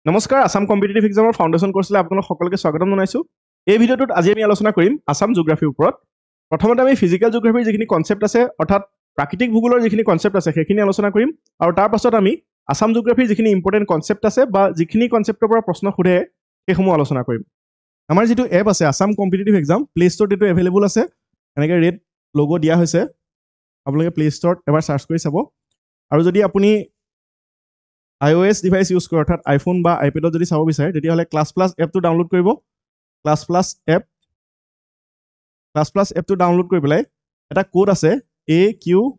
নমস্কাৰ Assam competitive এক্সামৰ foundation কোৰ্চলৈ আপোনালোক সকলোকে স্বাগতম জনাইছোঁ। এই ভিডিঅ'টোত আজি আমি আলোচনা কৰিম আসাম জিঅ'গ্ৰাফিৰ ওপৰত। প্ৰথমতে আমি ফিজিকেল জিঅ'গ্ৰাফিৰ যিখিনি কনচেপ্ট আছে অৰ্থাৎ প্ৰাকৃতিক ভূগোলৰ যিখিনি কনচেপ্ট আছে সেইখিনি আলোচনা কৰিম আৰু তাৰ পাছত আমি আসাম জিঅ'গ্ৰাফিৰ যিখিনি ইম্পৰ্টেণ্ট কনচেপ্ট আছে বা যিখিনি কনচেপ্টৰ পৰা প্ৰশ্ন সোধে সেইসমূহ আলোচনা কৰিম। আমাৰ যিটো এপ আছে আসাম কম্পিটিটিভ এক্সাম প্লে ষ্ট'ৰত এইটো এভেইলেবল আছে, এনেকৈ ৰেড লগ' দিয়া হৈছে, আপোনালোকে প্লে ষ্ট'ৰত এবাৰ চাৰ্চ কৰি চাব। আৰু যদি আপুনি iOS ডিভাইচ ইউজ কৰে অৰ্থাৎ আইফোন বা আইপেডত যদি চাব বিচাৰে তেতিয়াহ'লে ক্লাছ প্লাছ এপটো ডাউনলোড কৰিব। ক্লাছ প্লাছ এপটো ডাউনলোড কৰি পেলাই এটা কোড আছে AQDIV,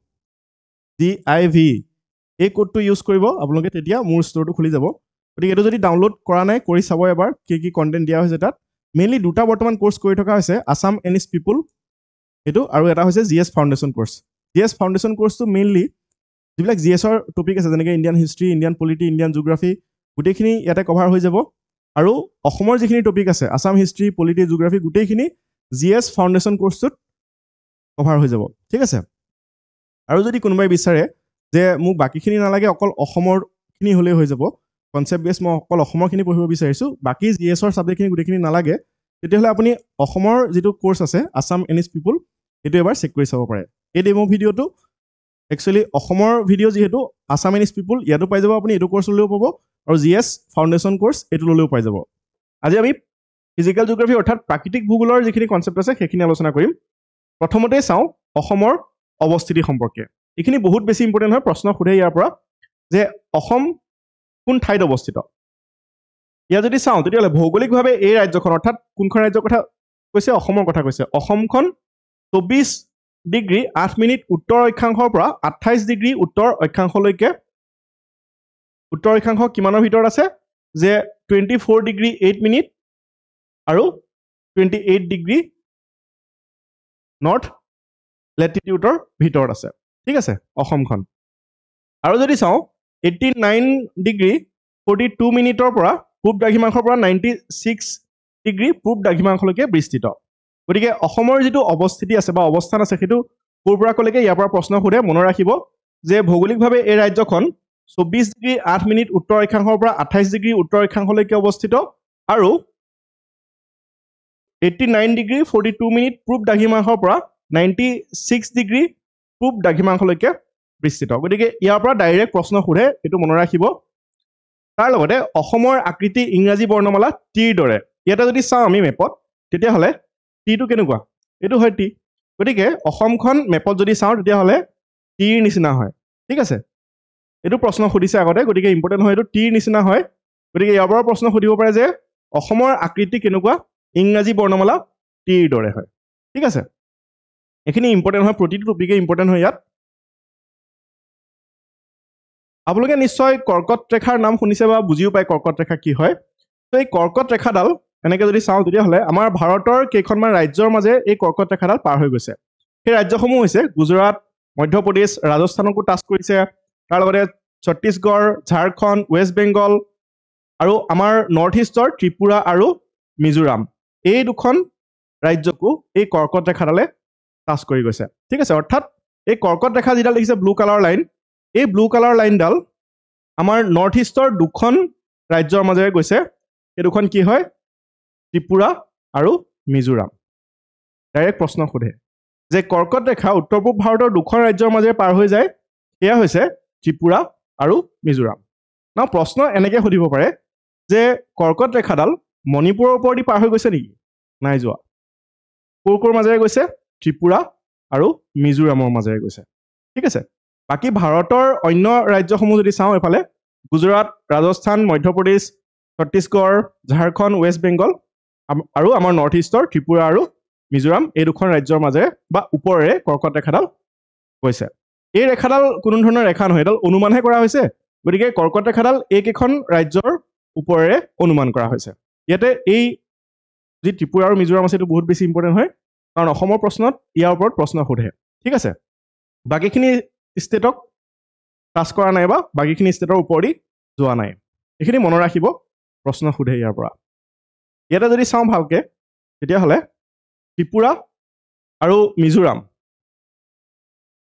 এই কোডটো ইউজ কৰিব আপোনালোকে, তেতিয়া মোৰ ষ্ট'ৰটো খুলি যাব। গতিকে এইটো যদি ডাউনলোড কৰা নাই কৰি চাব এবাৰ কি কণ্টেণ্ট দিয়া হৈছে। তাত মেইনলি দুটা বৰ্তমান কোৰ্চ কৰি থকা হৈছে, আসাম এনইষ্ট পিপুল এইটো আৰু এটা হৈছে GS foundation course. GS foundation কোৰ্চটো মেইনলি যিবিলাক GSৰ টপিক আছে যেনেকৈ Indian history, Indian polity, Indian geography গোটেইখিনি ইয়াতে কভাৰ হৈ যাব। আৰু অসমৰ যিখিনি টপিক আছে আসাম হিষ্ট্ৰী, পলিটি, জিঅ'গ্ৰাফী গোটেইখিনি GS ফাউণ্ডেশ্যন কোৰ্চটোত কভাৰ হৈ যাব, ঠিক আছে। আৰু যদি কোনোবাই বিচাৰে যে মোক বাকীখিনি নালাগে অকল অসমৰখিনি হ'লেই হৈ যাব, কনচেপ্ট বেছ মই অকল অসমৰখিনি পঢ়িব বিচাৰিছোঁ, বাকী GSৰ ছাবজেক্টখিনি গোটেইখিনি নালাগে, তেতিয়াহ'লে আপুনি অসমৰ যিটো কোৰ্চ আছে আসাম এনইষ্ট পিপুল এইটো এবাৰ চেক কৰি চাব পাৰে। এই ডেমো ভিডিঅ'টো একচুৱেলি অসমৰ ভিডিঅ' যিহেতু আসাম এনইষ্ট পিপুল ইয়াতো পাই যাব, আপুনি এইটো কোৰ্চ ল'লেও পাব আৰু GS ফাউণ্ডেশ্যন কোৰ্চ এইটো ল'লেও পাই যাব। আজি আমি ফিজিকেল জিঅ'গ্ৰাফী অৰ্থাৎ প্ৰাকৃতিক ভূগোলৰ যিখিনি কনচেপ্ট আছে সেইখিনি আলোচনা কৰিম। প্ৰথমতে চাওঁ অসমৰ অৱস্থিতি সম্পৰ্কে। এইখিনি বহুত বেছি ইম্পৰ্টেণ্ট হয়, প্ৰশ্ন সোধে ইয়াৰ পৰা যে অসম কোন ঠাইত অৱস্থিত। ইয়াত যদি চাওঁ তেতিয়াহ'লে ভৌগোলিকভাৱে এই ৰাজ্যখন অৰ্থাৎ কোনখন ৰাজ্যৰ কথা কৈছে, অসমৰ কথা কৈছে। অসমখন 24 ডিগ্ৰী 8 মিনিট উত্তৰ অক্ষাংশৰ পৰা 28 ডিগ্ৰী উত্তৰ অক্ষাংশলৈকে, উত্তৰ অক্ষাংশ কিমানৰ ভিতৰত আছে যে 24 ডিগ্ৰী 8 মিনিট আৰু 28 ডিগ্ৰী নৰ্থ লেটিটিউডৰ ভিতৰত আছে, ঠিক আছে অসমখন। আৰু যদি চাওঁ 89 ডিগ্ৰী 42 মিনিটৰ পৰা পূব দ্ৰাঘিমাংশৰ পৰা 96 ডিগ্ৰী পূব দ্ৰাঘিমাংশলৈকে বিস্তৃত। গতিকে অসমৰ যিটো অৱস্থিতি আছে বা অৱস্থান আছে সেইটো ক'ৰ পৰা ক'লৈকে ইয়াৰ পৰা প্ৰশ্ন সোধে। মনত ৰাখিব যে ভৌগোলিকভাৱে এই ৰাজ্যখন 24 ডিগ্ৰী 8 মিনিট উত্তৰ অক্ষাংশৰ পৰা 28 ডিগ্ৰী উত্তৰ অক্ষাংশলৈকে অৱস্থিত আৰু 89 ডিগ্ৰী 42 মিনিট পূব দ্ৰাঘিমাংশৰ পৰা 96 ডিগ্ৰী পূব দ্ৰাঘিমাংশলৈকে বিস্তৃত। গতিকে ইয়াৰ পৰা ডাইৰেক্ট প্ৰশ্ন সোধে, এইটো মনত ৰাখিব। তাৰ লগতে অসমৰ আকৃতি ইংৰাজী বৰ্ণমালা টিৰ দৰে। ইয়াতে যদি চাওঁ আমি মেপত তেতিয়াহ'লে টিটো কেনেকুৱা, এইটো হয় টি। গতিকে অসমখন মেপত যদি চাওঁ তেতিয়াহ'লে টিৰ নিচিনা হয়, ঠিক আছে। এইটো প্ৰশ্ন সুধিছে আগতে, গতিকে ইম্পৰ্টেণ্ট হয়, এইটো টিৰ নিচিনা হয়। গতিকে ইয়াৰ পৰা প্ৰশ্ন সুধিব পাৰে যে অসমৰ আকৃতি কেনেকুৱা, ইংৰাজী বৰ্ণমালা টিৰ দৰে হয়, ঠিক আছে। এইখিনি ইম্পৰ্টেণ্ট হয়, প্ৰতিটো টপিকে ইম্পৰ্টেণ্ট হয় ইয়াত। আপোনালোকে নিশ্চয় কৰ্কট ৰেখাৰ নাম শুনিছে বা বুজিও পায় কৰ্কট ৰেখা কি হয়। তো এই কৰ্কট ৰেখাডাল এনেকৈ যদি চাওঁ তেতিয়াহ'লে আমাৰ ভাৰতৰ কেইখনমান ৰাজ্যৰ মাজে এই কৰ্কট ৰেখাডাল পাৰ হৈ গৈছে। সেই ৰাজ্যসমূহ হৈছে গুজৰাট, মধ্যপ্ৰদেশ, ৰাজস্থানকো টাচ কৰিছে, তাৰ লগতে ছত্তীশগড়, ঝাৰখণ্ড, ৱেষ্ট বেংগল আৰু আমাৰ নৰ্থ ইষ্টৰ ত্ৰিপুৰা আৰু মিজোৰাম, এই দুখন ৰাজ্যকো এই কৰ্কট ৰেখাডালে টাচ কৰি গৈছে, ঠিক আছে। অৰ্থাৎ এই কৰ্কট ৰেখা যিডাল দেখিছে ব্লু কালাৰ লাইন, এই ব্লু কালাৰ লাইনডাল আমাৰ নৰ্থ ইষ্টৰ দুখন ৰাজ্যৰ মাজেৰে গৈছে। এই দুখন কি হয়, ত্ৰিপুৰা আৰু মিজোৰাম। ডাইৰেক্ট প্ৰশ্ন সোধে যে কৰ্কট ৰেখা উত্তৰ পূব ভাৰতৰ দুখন ৰাজ্যৰ মাজেৰে পাৰ হৈ যায়, সেয়া হৈছে ত্ৰিপুৰা আৰু মিজোৰাম। নাও প্ৰশ্ন এনেকৈ সুধিব পাৰে যে কৰ্কট ৰেখাডাল মণিপুৰৰ ওপৰেদি পাৰ হৈ গৈছে নেকি, নাই যোৱা। ক'ৰ মাজেৰে গৈছে, ত্ৰিপুৰা আৰু মিজোৰামৰ মাজেৰে গৈছে, ঠিক আছে। বাকী ভাৰতৰ অন্য ৰাজ্যসমূহ যদি চাওঁ এফালে গুজৰাট, ৰাজস্থান, মধ্যপ্ৰদেশ, ছত্তীশগড়, ঝাৰখণ্ড, ৱেষ্ট বেংগল আৰু আমাৰ নৰ্থ ইষ্টৰ ত্ৰিপুৰা আৰু মিজোৰাম, এই দুখন ৰাজ্যৰ মাজেৰে বা ওপৰেৰে কৰ্কট ৰেখাডাল গৈছে। এই ৰেখাডাল কোনো ধৰণৰ ৰেখা নহয়, এডাল অনুমানহে কৰা হৈছে। গতিকে কৰ্কট ৰেখাডাল এইকেইখন ৰাজ্যৰ ওপৰেৰে অনুমান কৰা হৈছে। ইয়াতে এই যি ত্ৰিপুৰা আৰু মিজোৰাম আছে এইটো বহুত বেছি ইম্পৰ্টেণ্ট হয়, কাৰণ অসমৰ প্ৰশ্নত ইয়াৰ ওপৰত প্ৰশ্ন সোধে, ঠিক আছে। বাকীখিনি ষ্টেটক টাচ কৰা নাই বা বাকীখিনি ষ্টেটৰ ওপৰেদি যোৱা নাই, এইখিনি মনত ৰাখিব, প্ৰশ্ন সোধে ইয়াৰ পৰা। ইয়াতে যদি চাওঁ ভালকৈ তেতিয়াহ'লে ত্ৰিপুৰা আৰু মিজোৰাম,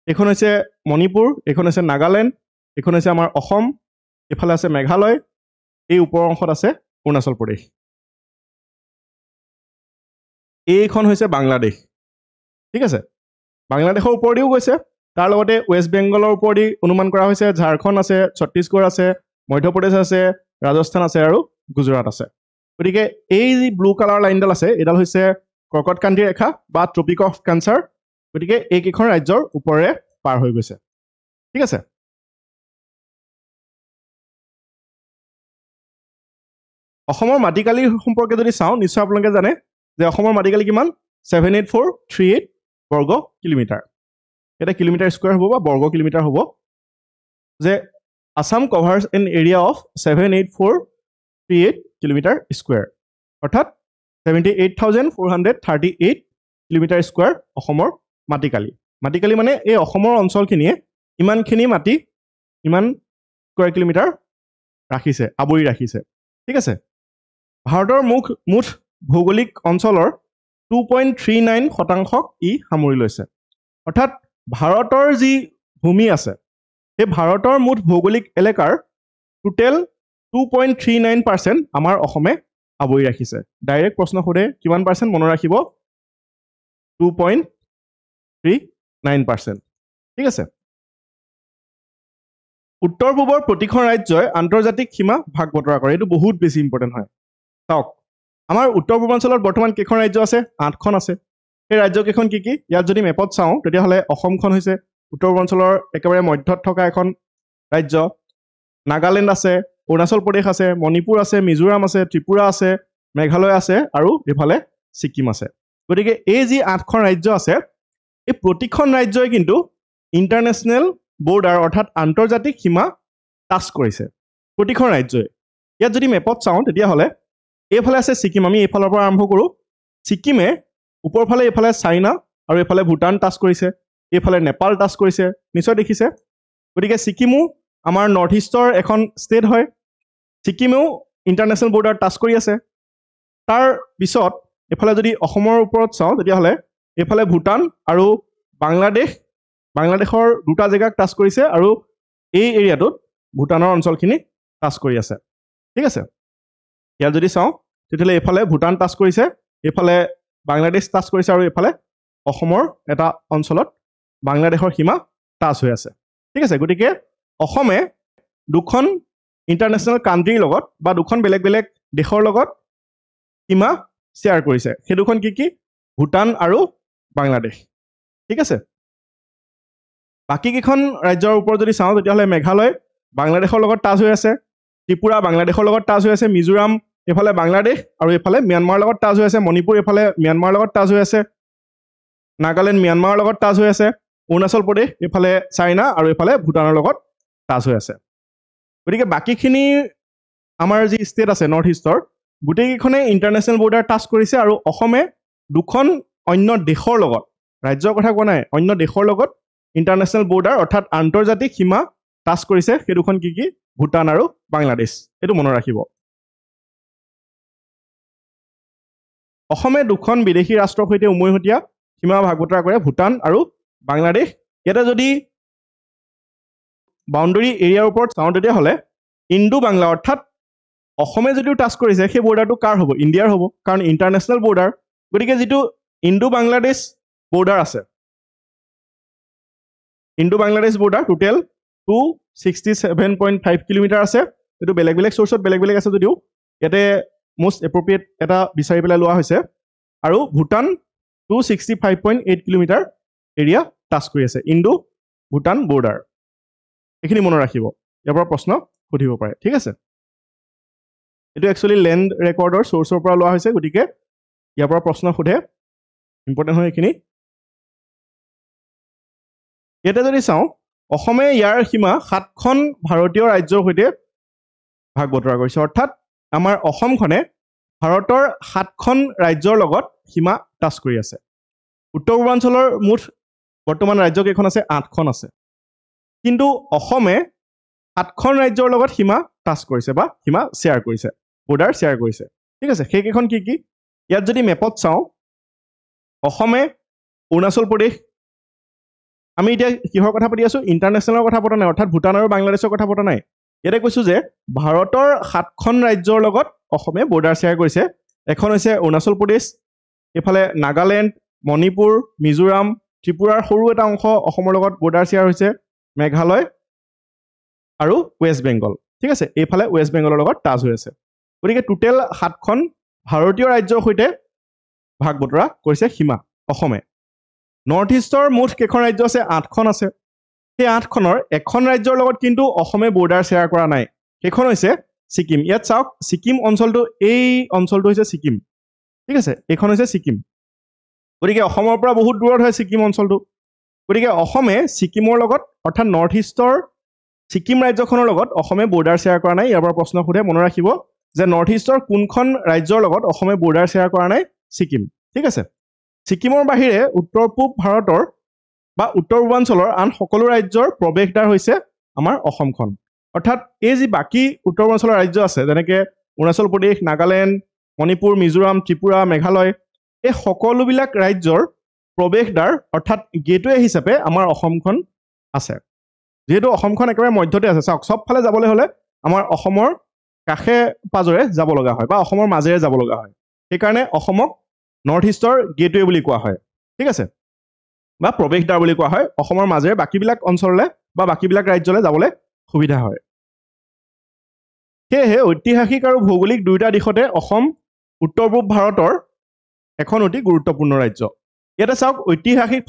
এইখন হৈছে মণিপুৰ, এইখন হৈছে নাগালেণ্ড, এইখন হৈছে আমাৰ অসম, এইফালে আছে মেঘালয়, এই ওপৰৰ অংশত আছে অৰুণাচল প্ৰদেশ এইখন হৈছে বাংলাদেশ ঠিক আছে বাংলাদেশৰ ওপৰেদিও গৈছে তাৰ লগতে ৱেষ্ট বেংগলৰ ওপৰেদি অনুমান কৰা হৈছে ঝাৰখণ্ড আছে ছত্তীশগড় আছে মধ্যপ্ৰদেশ আছে ৰাজস্থান আছে আৰু গুজৰাট আছে গতিকে এই যি ব্লু কালাৰ লাইনডাল আছে এডাল হৈছে কৰ্কটক্ৰান্তি ৰেখা বা ট্ৰপিক অফ কেঞ্চাৰ গতিকে এইকেইখন ৰাজ্যৰ ওপৰে পাৰ হৈ গৈছে ঠিক আছে অসমৰ মাটিকালি সম্পৰ্কে যদি চাওঁ নিশ্চয় আপোনালোকে জানে যে অসমৰ মাটিকালি কিমান 78438 বৰ্গ কিলোমিটাৰ এটা কিলোমিটাৰ স্কয়াৰ হ'ব বা বৰ্গ কিলোমিটাৰ হ'ব যে Assam covers an area of 78438 kilometre square অৰ্থাৎ 78438 কিলোমিটাৰ স্কয়াৰ অসমৰ মাটিকালি মানে এই অসমৰ অঞ্চলখিনিয়ে ইমানখিনি মাটি ইমান স্কয়াৰ কিলোমিটাৰ ৰাখিছে আবৰি ৰাখিছে ঠিক আছে ভাৰতৰ মুঠ ভৌগোলিক অঞ্চলৰ 2.39% ই সামৰি লৈছে অৰ্থাৎ ভাৰতৰ যি ভূমি আছে সেই ভাৰতৰ মুঠ ভৌগোলিক এলেকাৰ টোটেল 2.39% আমাৰ অসমে আবৰি ৰাখিছে ডাইৰেক্ট প্ৰশ্ন সোধে কিমান পাৰ্চেণ্ট মনত ৰাখিব 2.39% ঠিক আছে উত্তৰ পূবৰ প্ৰতিখন ৰাজ্যই আন্তৰ্জাতিক সীমা ভাগ বতৰা কৰে এইটো বহুত বেছি ইম্পৰ্টেণ্ট হয় চাওক আমাৰ উত্তৰ পূৰ্বাঞ্চলত বৰ্তমান কেইখন ৰাজ্য আছে 8খন আছে সেই ৰাজ্যকেইখন কি কি ইয়াত যদি মেপত চাওঁ তেতিয়াহ'লে অসমখন হৈছে উত্তৰ পূৰ্বাঞ্চলৰ একেবাৰে মধ্যত থকা এখন ৰাজ্য নাগালেণ্ড আছে অৰুণাচল প্ৰদেশ আছে মণিপুৰ আছে মিজোৰাম আছে ত্ৰিপুৰা আছে মেঘালয় আছে আৰু এইফালে ছিকিম আছে গতিকে এই যি 8খন ৰাজ্য আছে এই প্ৰতিখন ৰাজ্যই কিন্তু ইণ্টাৰনেশ্যনেল বৰ্ডাৰ অৰ্থাৎ আন্তৰ্জাতিক সীমা টাচ কৰিছে প্ৰতিখন ৰাজ্যই ইয়াত যদি মেপত চাওঁ তেতিয়াহ'লে এইফালে আছে ছিকিম আমি এইফালৰ পৰা আৰম্ভ কৰোঁ ছিকিমে ওপৰফালে এইফালে চাইনা আৰু এইফালে ভূটান টাচ কৰিছে এইফালে নেপাল টাচ কৰিছে নিশ্চয় দেখিছে গতিকে ছিকিমো আমাৰ নৰ্থ ইষ্টৰ এখন ষ্টেট হয় ছিকিমেও ইণ্টাৰনেশ্যনেল বৰ্ডাৰ টাচ কৰি আছে তাৰ পিছত এইফালে যদি অসমৰ ওপৰত চাওঁ তেতিয়াহ'লে এইফালে ভূটান আৰু বাংলাদেশৰ দুটা জেগাক টাচ কৰিছে আৰু এই এৰিয়াটোত ভূটানৰ অঞ্চলখিনি টাচ কৰি আছে ঠিক আছে ইয়াত যদি চাওঁ তেতিয়াহ'লে এইফালে ভূটান টাচ কৰিছে এইফালে বাংলাদেশ টাচ কৰিছে আৰু এইফালে অসমৰ এটা অঞ্চলত বাংলাদেশৰ সীমা টাচ হৈ আছে ঠিক আছে গতিকে অসমে দুখন ইণ্টাৰনেশ্যনেল কাণ্ট্ৰিৰ লগত বা দুখন বেলেগ বেলেগ দেশৰ লগত সীমা শ্বেয়াৰ কৰিছে সেই দুখন কি কি ভূটান আৰু বাংলাদেশ ঠিক আছে বাকী কেইখন ৰাজ্যৰ ওপৰত যদি চাওঁ তেতিয়াহ'লে মেঘালয় বাংলাদেশৰ লগত টাচ হৈ আছে ত্ৰিপুৰা বাংলাদেশৰ লগত টাচ হৈ আছে মিজোৰাম এইফালে বাংলাদেশ আৰু এইফালে ম্যানমাৰৰ লগত টাচ হৈ আছে মণিপুৰ এইফালে ম্যানমাৰৰ লগত টাচ হৈ আছে নাগালেণ্ড ম্যানমাৰৰ লগত টাচ হৈ আছে অৰুণাচল প্ৰদেশ এইফালে চাইনা আৰু এইফালে ভূটানৰ লগত টাচ হৈ আছে গতিকে বাকীখিনি আমাৰ যি ষ্টেট আছে নৰ্থ ইষ্টৰ গোটেইকেইখনে ইণ্টাৰনেশ্যনেল বৰ্ডাৰ টাচ কৰিছে আৰু অসমে দুখন অন্য দেশৰ লগত ৰাজ্যৰ কথা কোৱা নাই অন্য দেশৰ লগত ইণ্টাৰনেশ্যনেল বৰ্ডাৰ অৰ্থাৎ আন্তৰ্জাতিক সীমা টাচ কৰিছে সেই দুখন কি কি ভূটান আৰু বাংলাদেশ এইটো মনত ৰাখিব অসমে দুখন বিদেশী ৰাষ্ট্ৰৰ সৈতে উমৈহতীয়া সীমা ভাগ বতৰা কৰে ভূটান আৰু বাংলাদেশ ইয়াতে যদি বাউণ্ডাৰী এৰিয়াৰ ওপৰত চাওঁ তেতিয়াহ'লে ইণ্ডো বাংলা অৰ্থাৎ অসমে যদিও টাচ কৰিছে সেই বৰ্ডাৰটো কাৰ হ'ব ইণ্ডিয়াৰ হ'ব কাৰণ ইণ্টাৰনেশ্যনেল বৰ্ডাৰ গতিকে যিটো ইণ্ডো বাংলাদেশ বৰ্ডাৰ আছে Indo Bangladesh border total 267.5 kilometre আছে এইটো বেলেগ বেলেগ চ'ৰ্চত বেলেগ বেলেগ আছে যদিও ইয়াতে most appropriate এটা বিচাৰি পেলাই লোৱা হৈছে আৰু ভূটান 265.8 কিলোমিটাৰ এৰিয়া টাচ কৰি আছে ইণ্ডো ভূটান বৰ্ডাৰ এইখিনি মনত ৰাখিব ইয়াৰ পৰা প্ৰশ্ন সুধিব পাৰে ঠিক আছে এইটো একচুৱেলি লেণ্ড ৰেকৰ্ডৰ চ'ৰ্চৰ পৰা লোৱা হৈছে গতিকে ইয়াৰ পৰা প্ৰশ্ন সোধে ইম্পৰ্টেণ্ট হয় এইখিনি ইয়াতে যদি চাওঁ অসমে ইয়াৰ সীমা 7খন ভাৰতীয় ৰাজ্যৰ সৈতে ভাগ বতৰা কৰিছে অৰ্থাৎ আমাৰ অসমখনে ভাৰতৰ 7খন ৰাজ্যৰ লগত সীমা টাচ কৰি আছে উত্তৰ পূৰ্বাঞ্চলৰ মুঠ বৰ্তমান ৰাজ্য কেইখন আছে 8খন আছে কিন্তু অসমে 7খন ৰাজ্যৰ লগত সীমা টাচ কৰিছে বা সীমা শ্বেয়াৰ কৰিছে বৰ্ডাৰ শ্বেয়াৰ কৰিছে ঠিক আছে সেই কেইখন কি কি ইয়াত যদি মেপত চাওঁ অসমে অৰুণাচল প্ৰদেশ আমি এতিয়া কিহৰ কথা পাতি আছো ইণ্টাৰনেশ্যনেলৰ কথা পতা নাই অৰ্থাৎ ভূটান আৰু বাংলাদেশৰ কথা পতা নাই ইয়াতে কৈছোঁ যে ভাৰতৰ 7খন ৰাজ্যৰ লগত অসমে বৰ্ডাৰ শ্বেয়াৰ কৰিছে। এখন হৈছে অৰুণাচল প্ৰদেশ, এইফালে নাগালেণ্ড, মণিপুৰ, মিজোৰাম, ত্ৰিপুৰাৰ সৰু এটা অংশ অসমৰ লগত বৰ্ডাৰ শ্বেয়াৰ হৈছে, মেঘালয় আৰু ৱেষ্ট বেংগল। ঠিক আছে, এইফালে ৱেষ্ট বেংগলৰ লগত টাচ হৈ আছে। গতিকে টোটেল 7খন ভাৰতীয় ৰাজ্যৰ সৈতে ভাগ বতৰা কৰিছে সীমা অসমে। নৰ্থ ইষ্টৰ মুঠ কেইখন ৰাজ্য আছে? 8খন আছে। সেই 8খনৰ এখন ৰাজ্যৰ লগত কিন্তু অসমে বৰ্ডাৰ শ্বেয়াৰ কৰা নাই, সেইখন হৈছে ছিকিম। ইয়াত চাওক, ছিকিম অঞ্চলটো, এই অঞ্চলটো হৈছে ছিকিম। ঠিক আছে, এইখন হৈছে ছিকিম। গতিকে অসমৰ পৰা বহুত দূৰত হয় ছিকিম অঞ্চলটো। গতিকে অসমে ছিকিমৰ লগত, অৰ্থাৎ নৰ্থ ইষ্টৰ ছিকিম ৰাজ্যখনৰ লগত অসমে বৰ্ডাৰ শ্বেয়াৰ কৰা নাই। ইয়াৰ পৰা প্ৰশ্ন সোধে, মনত ৰাখিব যে নৰ্থ ইষ্টৰ কোনখন ৰাজ্যৰ লগত অসমে বৰ্ডাৰ শ্বেয়াৰ কৰা নাই? ছিকিম। ঠিক আছে, ছিকিমৰ বাহিৰে উত্তৰ পূব ভাৰতৰ বা উত্তৰ পূৰ্বাঞ্চলৰ আন সকলো ৰাজ্যৰ প্ৰৱেশদ্বাৰ হৈছে আমাৰ অসমখন। অৰ্থাৎ এই যি বাকী উত্তৰ পূৰ্বাঞ্চলৰ ৰাজ্য আছে, যেনেকৈ অৰুণাচল প্ৰদেশ, নাগালেণ্ড, মণিপুৰ, মিজোৰাম, ত্ৰিপুৰা, মেঘালয়, এই সকলোবিলাক ৰাজ্যৰ প্ৰৱেশদ্বাৰ অৰ্থাৎ গেটৱে হিচাপে আমাৰ অসমখন আছে। যিহেতু অসমখন একেবাৰে মধ্যতে আছে, চাওক, চবফালে যাবলৈ হ'লে আমাৰ অসমৰ কাষে পাজৰে যাব লগা হয় বা অসমৰ মাজেৰে যাব লগা হয়। সেইকাৰণে অসমক নৰ্থ ইষ্টৰ গেটৱে বুলি কোৱা হয়। ঠিক আছে, বা প্ৰৱেশদ্বাৰ বুলি কোৱা হয়। অসমৰ মাজেৰে বাকীবিলাক অঞ্চললৈ বা বাকীবিলাক ৰাজ্যলৈ যাবলৈ সুবিধা হয়। সেয়েহে ঐতিহাসিক আৰু ভৌগোলিক দুয়োটা দিশতে অসম উত্তৰ পূব ভাৰতৰ এখন অতি গুৰুত্বপূৰ্ণ ৰাজ্য। ইয়াতে চাওক, ঐতিহাসিক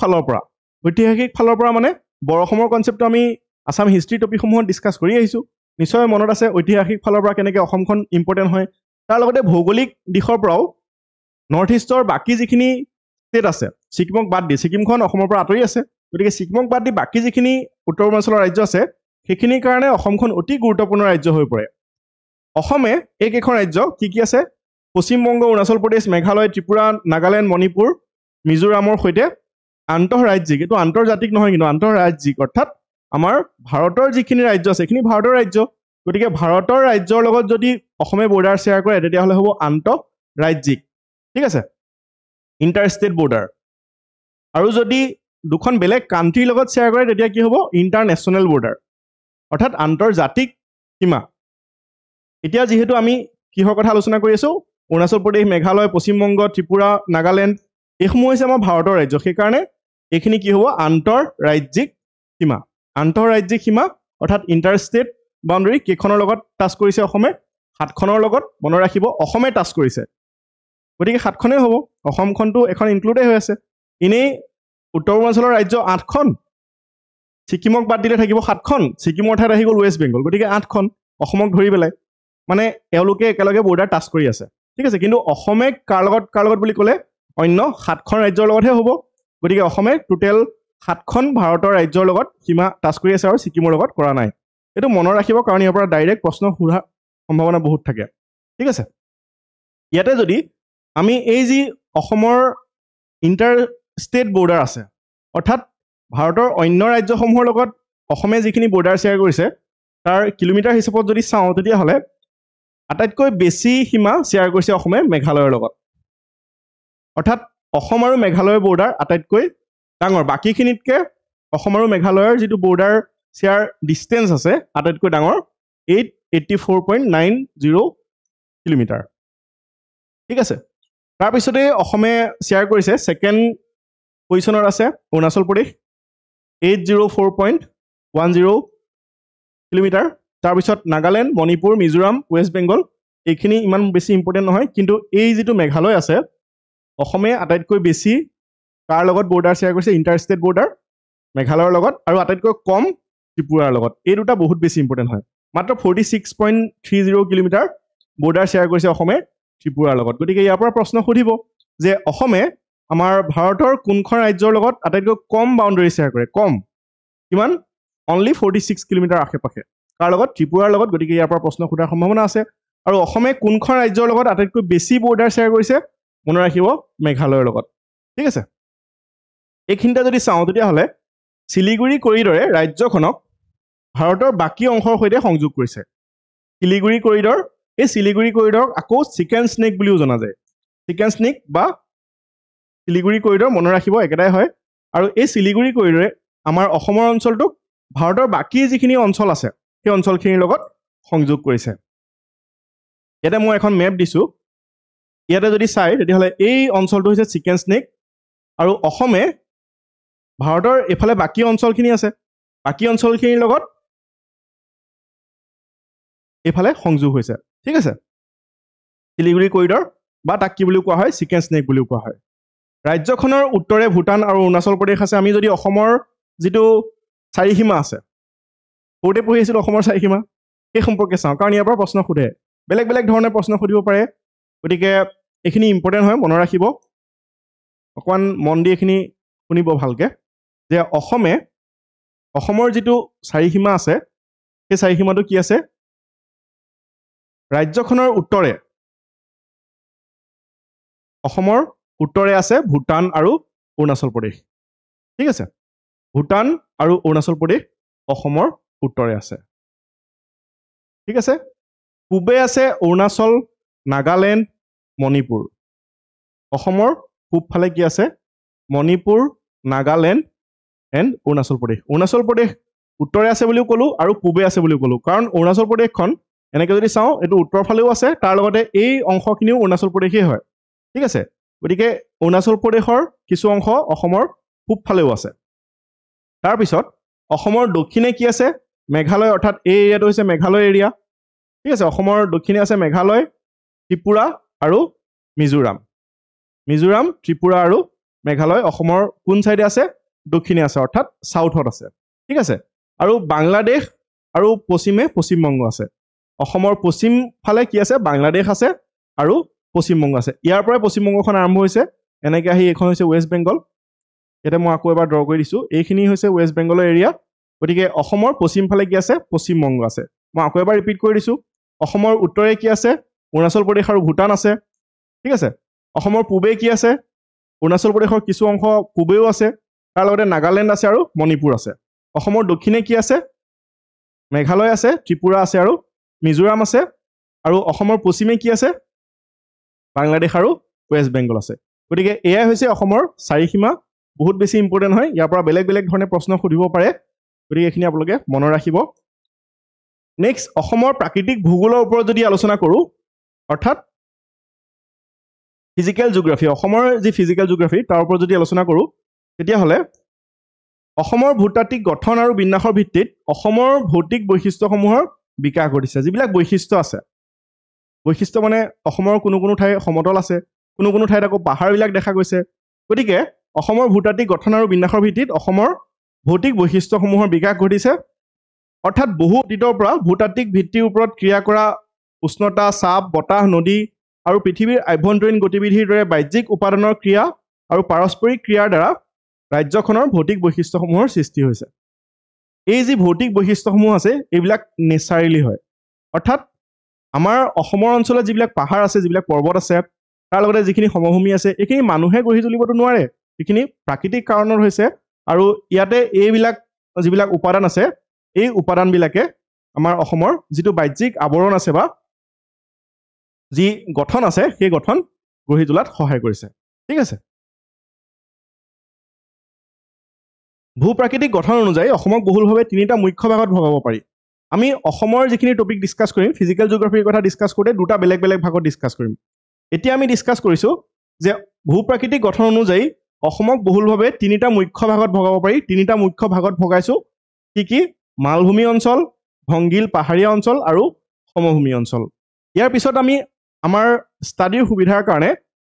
ফালৰ পৰা মানে বৰ অসমৰ কনচেপ্টটো আমি আছাম হিষ্ট্ৰী টপিকসমূহত ডিছকাছ কৰি আহিছোঁ। নিশ্চয় মনত আছে ঐতিহাসিক ফালৰ পৰা কেনেকৈ অসমখন ইম্পৰ্টেণ্ট হয়। তাৰ লগতে ভৌগোলিক দিশৰ পৰাও নৰ্থ ইষ্টৰ বাকী যিখিনি ষ্টেট আছে, ছিকিমক বাদ দি, ছিকিমখন অসমৰ পৰা আঁতৰি আছে, গতিকে ছিকিমক বাদ দি বাকী যিখিনি উত্তৰ পূৰ্বাঞ্চলৰ ৰাজ্য আছে, সেইখিনিৰ কাৰণে অসমখন অতি গুৰুত্বপূৰ্ণ ৰাজ্য হৈ পৰে। অসমে এইকেইখন ৰাজ্য কি কি আছে? পশ্চিমবংগ, অৰুণাচল প্ৰদেশ, মেঘালয়, ত্ৰিপুৰা, নাগালেণ্ড, মণিপুৰ, মিজোৰামৰ সৈতে আন্তঃৰাজ্যিক, এইটো আন্তৰ্জাতিক নহয় কিন্তু আন্তঃৰাজ্যিক, অৰ্থাৎ আমাৰ ভাৰতৰ যিখিনি ৰাজ্য আছে সেইখিনি ভাৰতৰ ৰাজ্য। গতিকে ভাৰতৰ ৰাজ্যৰ লগত যদি অসমে বৰ্ডাৰ শ্বেয়াৰ কৰে তেতিয়াহ'লে হ'ব আন্তঃৰাজ্যিক। ঠিক আছে, ইণ্টাৰ ষ্টেট বৰ্ডাৰ। আৰু যদি দুখন বেলেগ কাণ্ট্ৰিৰ লগত শ্বেয়াৰ কৰে তেতিয়া কি হ'ব? ইণ্টাৰনেশ্যনেল বৰ্ডাৰ, অৰ্থাৎ আন্তৰ্জাতিক সীমা। এতিয়া যিহেতু আমি কিহৰ কথা আলোচনা কৰি আছোঁ? অৰুণাচল প্ৰদেশ, মেঘালয়, পশ্চিমবংগ, ত্ৰিপুৰা, নাগালেণ্ড, এইসমূহ হৈছে আমাৰ ভাৰতৰ ৰাজ্য। সেইকাৰণে এইখিনি কি হ'ব? আন্তঃৰাজ্যিক সীমা। আন্তঃৰাজ্যিক সীমা অৰ্থাৎ ইণ্টাৰ ষ্টেট বাউণ্ডেৰী কেইখনৰ লগত টাচ কৰিছে অসমে? 7খনৰ লগত। মনত ৰাখিব, অসমে টাচ কৰিছে, গতিকে 7খনেই হ'ব। অসমখনটো এখন ইনক্লুডেই হৈ আছে। এনেই উত্তৰ পূৰ্বাঞ্চলৰ ৰাজ্য 8খন, ছিকিমক বাদ দিলে থাকিব 7খন, ছিকিমৰ ঠাইত আহি গ'ল ৱেষ্ট বেংগল, গতিকে 8খন অসমক ধৰি পেলাই মানে এওঁলোকে একেলগে বৰ্ডাৰ টাচ কৰি আছে। ঠিক আছে, কিন্তু অসমে কাৰ লগত বুলি ক'লে অন্য 7খন ৰাজ্যৰ লগতহে হ'ব। গতিকে অসমে টোটেল 7খন ভাৰতৰ ৰাজ্যৰ লগত সীমা টাচ কৰি আছে আৰু ছিকিমৰ লগত কৰা নাই। এইটো মনত ৰাখিব, কাৰণ ইয়াৰ পৰা ডাইৰেক্ট প্ৰশ্ন সোধাৰ সম্ভাৱনা বহুত থাকে। ঠিক আছে, ইয়াতে যদি আমি এই যি অসমৰ ইণ্টাৰ ষ্টেট বৰ্ডাৰ আছে, অৰ্থাৎ ভাৰতৰ অন্য ৰাজ্যসমূহৰ লগত অসমে যিখিনি বৰ্ডাৰ শ্বেয়াৰ কৰিছে তাৰ কিলোমিটাৰ হিচাপত যদি চাওঁ, তেতিয়াহ'লে আটাইতকৈ বেছি সীমা শ্বেয়াৰ কৰিছে অসমে মেঘালয়ৰ লগত। অৰ্থাৎ অসম আৰু মেঘালয়ৰ বৰ্ডাৰ আটাইতকৈ ডাঙৰ। বাকীখিনিতকৈ অসম আৰু মেঘালয়ৰ যিটো বৰ্ডাৰ শ্বেয়াৰ ডিষ্টেঞ্চ আছে আটাইতকৈ ডাঙৰ, 884.90 কিলোমিটাৰ। ঠিক আছে, তাৰপিছতে অসমে শ্বেয়াৰ কৰিছে, ছেকেণ্ড পজিশ্যনত আছে অৰুণাচল প্ৰদেশ, 804.10 কিলোমিটাৰ। তাৰপিছত নাগালেণ্ড, মণিপুৰ, মিজোৰাম, ৱেষ্ট বেংগল, এইখিনি ইমান বেছি ইম্পৰ্টেণ্ট নহয়। কিন্তু এই যিটো মেঘালয় আছে, অসমে আটাইতকৈ বেছি কাৰ লগত বৰ্ডাৰ শ্বেয়াৰ কৰিছে? ইণ্টাৰ ষ্টেট বৰ্ডাৰ মেঘালয়ৰ লগত, আৰু আটাইতকৈ কম ত্ৰিপুৰাৰ লগত। এই দুটা বহুত বেছি ইম্পৰ্টেণ্ট হয়। মাত্ৰ 46.30 কিলোমিটাৰ বৰ্ডাৰ শ্বেয়াৰ কৰিছে অসমে ত্ৰিপুৰাৰ লগত। গতিকে ইয়াৰ পৰা প্ৰশ্ন সুধিব যে অসমে আমাৰ ভাৰতৰ কোনখন ৰাজ্যৰ লগত আটাইতকৈ কম বাউণ্ডেৰী শ্বেয়াৰ কৰে? কম কিমান? অনলি 46 কিলোমিটাৰ আশে-পাশে। কাৰ লগত? ত্ৰিপুৰাৰ লগত। গতিকে ইয়াৰ পৰা প্ৰশ্ন সোধাৰ সম্ভাৱনা আছে। আৰু অসমে কোনখন ৰাজ্যৰ লগত আটাইতকৈ বেছি বৰ্ডাৰ শ্বেয়াৰ কৰিছে? মনত ৰাখিব, মেঘালয়ৰ লগত। ঠিক আছে, এইখিনিতে যদি চাওঁ তেতিয়াহ'লে শিলিগুৰি কৰিডৰে ৰাজ্যখনক ভাৰতৰ বাকী অংশৰ সৈতে সংযোগ কৰিছে। শিলিগুৰি কৰিডৰ, এই শিলিগুৰি কৰিডৰক আকৌ চিকেন স্নেক বুলিও জনা যায়। চিকেন স্নেক বা শিলিগুৰি কৰিডৰ মনত ৰাখিব, একেটাই হয়। আৰু এই শিলিগুৰি কৰিডৰে আমাৰ অসমৰ অঞ্চলটোক ভাৰতৰ বাকী যিখিনি অঞ্চল আছে সেই অঞ্চলখিনিৰ লগত সংযোগ কৰিছে ইয়াতে মই এখন মেপ দিছো ইয়াতে যদি চাই তেতিয়াহ'লে এই অঞ্চলটো হৈছে চিকেন স্নেক আৰু অসমে ভাৰতৰ এফালে বাকী অঞ্চলখিনি আছে বাকী অঞ্চলখিনিৰ লগত এফালে সংযোগ হৈছে ঠিক আছে শিলিগুৰি কৰিডৰ বা তাক কি বুলি কোৱা হয় চিকেন স্নেক বুলি কোৱা হয় ৰাজ্যখনৰ উত্তৰে ভূটান আৰু অৰুণাচল প্ৰদেশ আছে আমি যদি অসমৰ যিটো চাৰিসীমা আছে সৰুতে পঢ়ি আছিলোঁ অসমৰ চাৰিসীমা সেই সম্পৰ্কে চাওঁ কাৰণ ইয়াৰ পৰা প্ৰশ্ন সোধে বেলেগ বেলেগ ধৰণে প্ৰশ্ন সুধিব পাৰে গতিকে এইখিনি ইম্পৰ্টেণ্ট হয় মনত ৰাখিব অকণমান মন দি এইখিনি শুনিব ভালকৈ যে অসমৰ যিটো চাৰিসীমা আছে সেই চাৰিসীমাটো কি আছে ৰাজ্যখনৰ উত্তৰে অসমৰ উত্তৰে আছে ভূটান আৰু অৰুণাচল প্ৰদেশ ঠিক আছে ভূটান আৰু অৰুণাচল প্ৰদেশ অসমৰ উত্তৰে আছে ঠিক আছে পূবে আছে অৰুণাচল নাগালেণ্ড মণিপুৰ অসমৰ পূবফালে কি আছে মণিপুৰ নাগালেণ্ড এণ্ড অৰুণাচল প্ৰদেশ উত্তৰে আছে বুলিও ক'লোঁ আৰু পূবে আছে বুলিও ক'লোঁ কাৰণ অৰুণাচল প্ৰদেশখন এনেকৈ যদি চাওঁ এইটো উত্তৰ ফালেও আছে তাৰ লগতে এই অংশখিনিও অৰুণাচল প্ৰদেশেই হয় ঠিক আছে গতিকে অৰুণাচল প্ৰদেশৰ কিছু অংশ অসমৰ পূবফালেও আছে তাৰপিছত অসমৰ দক্ষিণে কি আছে মেঘালয় অৰ্থাৎ এই এৰিয়াটো হৈছে মেঘালয় এৰিয়া ঠিক আছে অসমৰ দক্ষিণে আছে মেঘালয় ত্ৰিপুৰা আৰু মিজোৰাম ত্ৰিপুৰা আৰু মেঘালয় অসমৰ কোন চাইডে আছে দক্ষিণে আছে অৰ্থাৎ চাউথত আছে ঠিক আছে আৰু বাংলাদেশ আৰু পশ্চিমে পশ্চিমবংগ আছে অসমৰ পশ্চিম ফালে কি আছে বাংলাদেশ আছে আৰু পশ্চিমবংগ আছে ইয়াৰ পৰাই পশ্চিমবংগখন আৰম্ভ হৈছে এনেকৈ আহি এইখন হৈছে ৱেষ্ট বেংগল ইয়াতে মই আকৌ এবাৰ ড্ৰ কৰি দিছোঁ এইখিনি হৈছে ৱেষ্ট বেংগলৰ এৰিয়া গতিকে অসমৰ পশ্চিম ফালে কি আছে পশ্চিমবংগ আছে মই আকৌ এবাৰ ৰিপিট কৰি দিছোঁ অসমৰ উত্তৰে কি আছে অৰুণাচল প্ৰদেশ আৰু ভূটান আছে ঠিক আছে অসমৰ পূবে কি আছে অৰুণাচল প্ৰদেশৰ কিছু অংশ পূবেও আছে তাৰ লগতে নাগালেণ্ড আছে আৰু মণিপুৰ আছে অসমৰ দক্ষিণে কি আছে মেঘালয় আছে ত্ৰিপুৰা আছে আৰু মিজোৰাম আছে আৰু অসমৰ পশ্চিমে কি আছে বাংলাদেশ আৰু ৱেষ্ট বেংগল আছে গতিকে এয়াই হৈছে অসমৰ চাৰিসীমা বহুত বেছি ইম্পৰ্টেণ্ট হয় ইয়াৰ পৰা বেলেগ বেলেগ ধৰণে প্ৰশ্ন সুধিব পাৰে গতিকে এইখিনি আপোনালোকে মনত ৰাখিব নেক্সট অসমৰ প্ৰাকৃতিক ভূগোলৰ ওপৰত যদি আলোচনা কৰোঁ অৰ্থাৎ ফিজিকেল জিঅ'গ্ৰাফী অসমৰ যি ফিজিকেল জিঅ'গ্ৰাফী তাৰ ওপৰত যদি আলোচনা কৰোঁ তেতিয়াহ'লে অসমৰ ভূতাত্ত্বিক গঠন আৰু বিন্যাসৰ ভিত্তিত অসমৰ ভৌতিক বৈশিষ্ট্যসমূহৰ বিকাশ ঘটিছে যিবিলাক বৈশিষ্ট্য আছে বৈশিষ্ট্য মানে অসমৰ কোনো ঠাই সমতল আছে কোনো ঠাইত আকৌ পাহাৰবিলাক দেখা গৈছে গতিকে অসমৰ ভূতাত্ত্বিক গঠন আৰু বিন্যাসৰ ভিত্তিত অসমৰ ভৌতিক বৈশিষ্ট্যসমূহৰ বিকাশ ঘটিছে অৰ্থাৎ বহু অতীতৰ পৰা ভূতাত্ত্বিক ভিত্তিৰ ওপৰত ক্ৰিয়া কৰা উষ্ণতা চাপ বতাহ নদী আৰু পৃথিৱীৰ আভ্যন্তৰীণ গতিবিধিৰ দৰে বাহ্যিক উপাদানৰ ক্ৰিয়া আৰু পাৰস্পৰিক ক্ৰিয়াৰ দ্বাৰা ৰাজ্যখনৰ ভৌতিক বৈশিষ্ট্যসমূহৰ সৃষ্টি হৈছে এই যি ভৌতিক বৈশিষ্ট্যসমূহ আছে এইবিলাক নেচাৰেলি হয় অৰ্থাৎ আমাৰ অসমৰ অঞ্চলত যিবিলাক পাহাৰ আছে যিবিলাক পৰ্বত আছে তাৰ লগতে যিখিনি সমভূমি আছে এইখিনি মানুহে গঢ়ি তুলিবতো নোৱাৰে এইখিনি প্ৰাকৃতিক কাৰণত হৈছে আৰু ইয়াতে এইবিলাক যিবিলাক উপাদান আছে এই উপাদানবিলাকে আমাৰ অসমৰ যিটো বাহ্যিক আৱৰণ আছে বা যি গঠন আছে সেই গঠন গঢ়ি তোলাত সহায় কৰিছে ঠিক আছে ভূপ্ৰাকৃতিক গঠন অনুযায়ী অসমক বহুলভাৱে তিনিটা মুখ্য ভাগত ভগাব পাৰি আমি অসমৰ যিখিনি টপিক ডিছকাছ কৰিম ফিজিকেল জিঅ'গ্ৰাফীৰ কথা ডিছকাছ কৰোঁতে দুটা বেলেগ বেলেগ ভাগত ডিছকাছ কৰিম এতিয়া আমি ডিছকাছ কৰিছোঁ যে ভূপ্ৰাকৃতিক গঠন অনুযায়ী অসমক বহুলভাৱে তিনিটা মুখ্য ভাগত ভগাব পাৰি তিনিটা মুখ্য ভাগত ভগাইছোঁ কি মালভূমি অঞ্চল ভংগিল পাহাৰীয়া অঞ্চল আৰু সমভূমি অঞ্চল ইয়াৰ পিছত আমি আমাৰ ষ্টাডিৰ সুবিধাৰ কাৰণে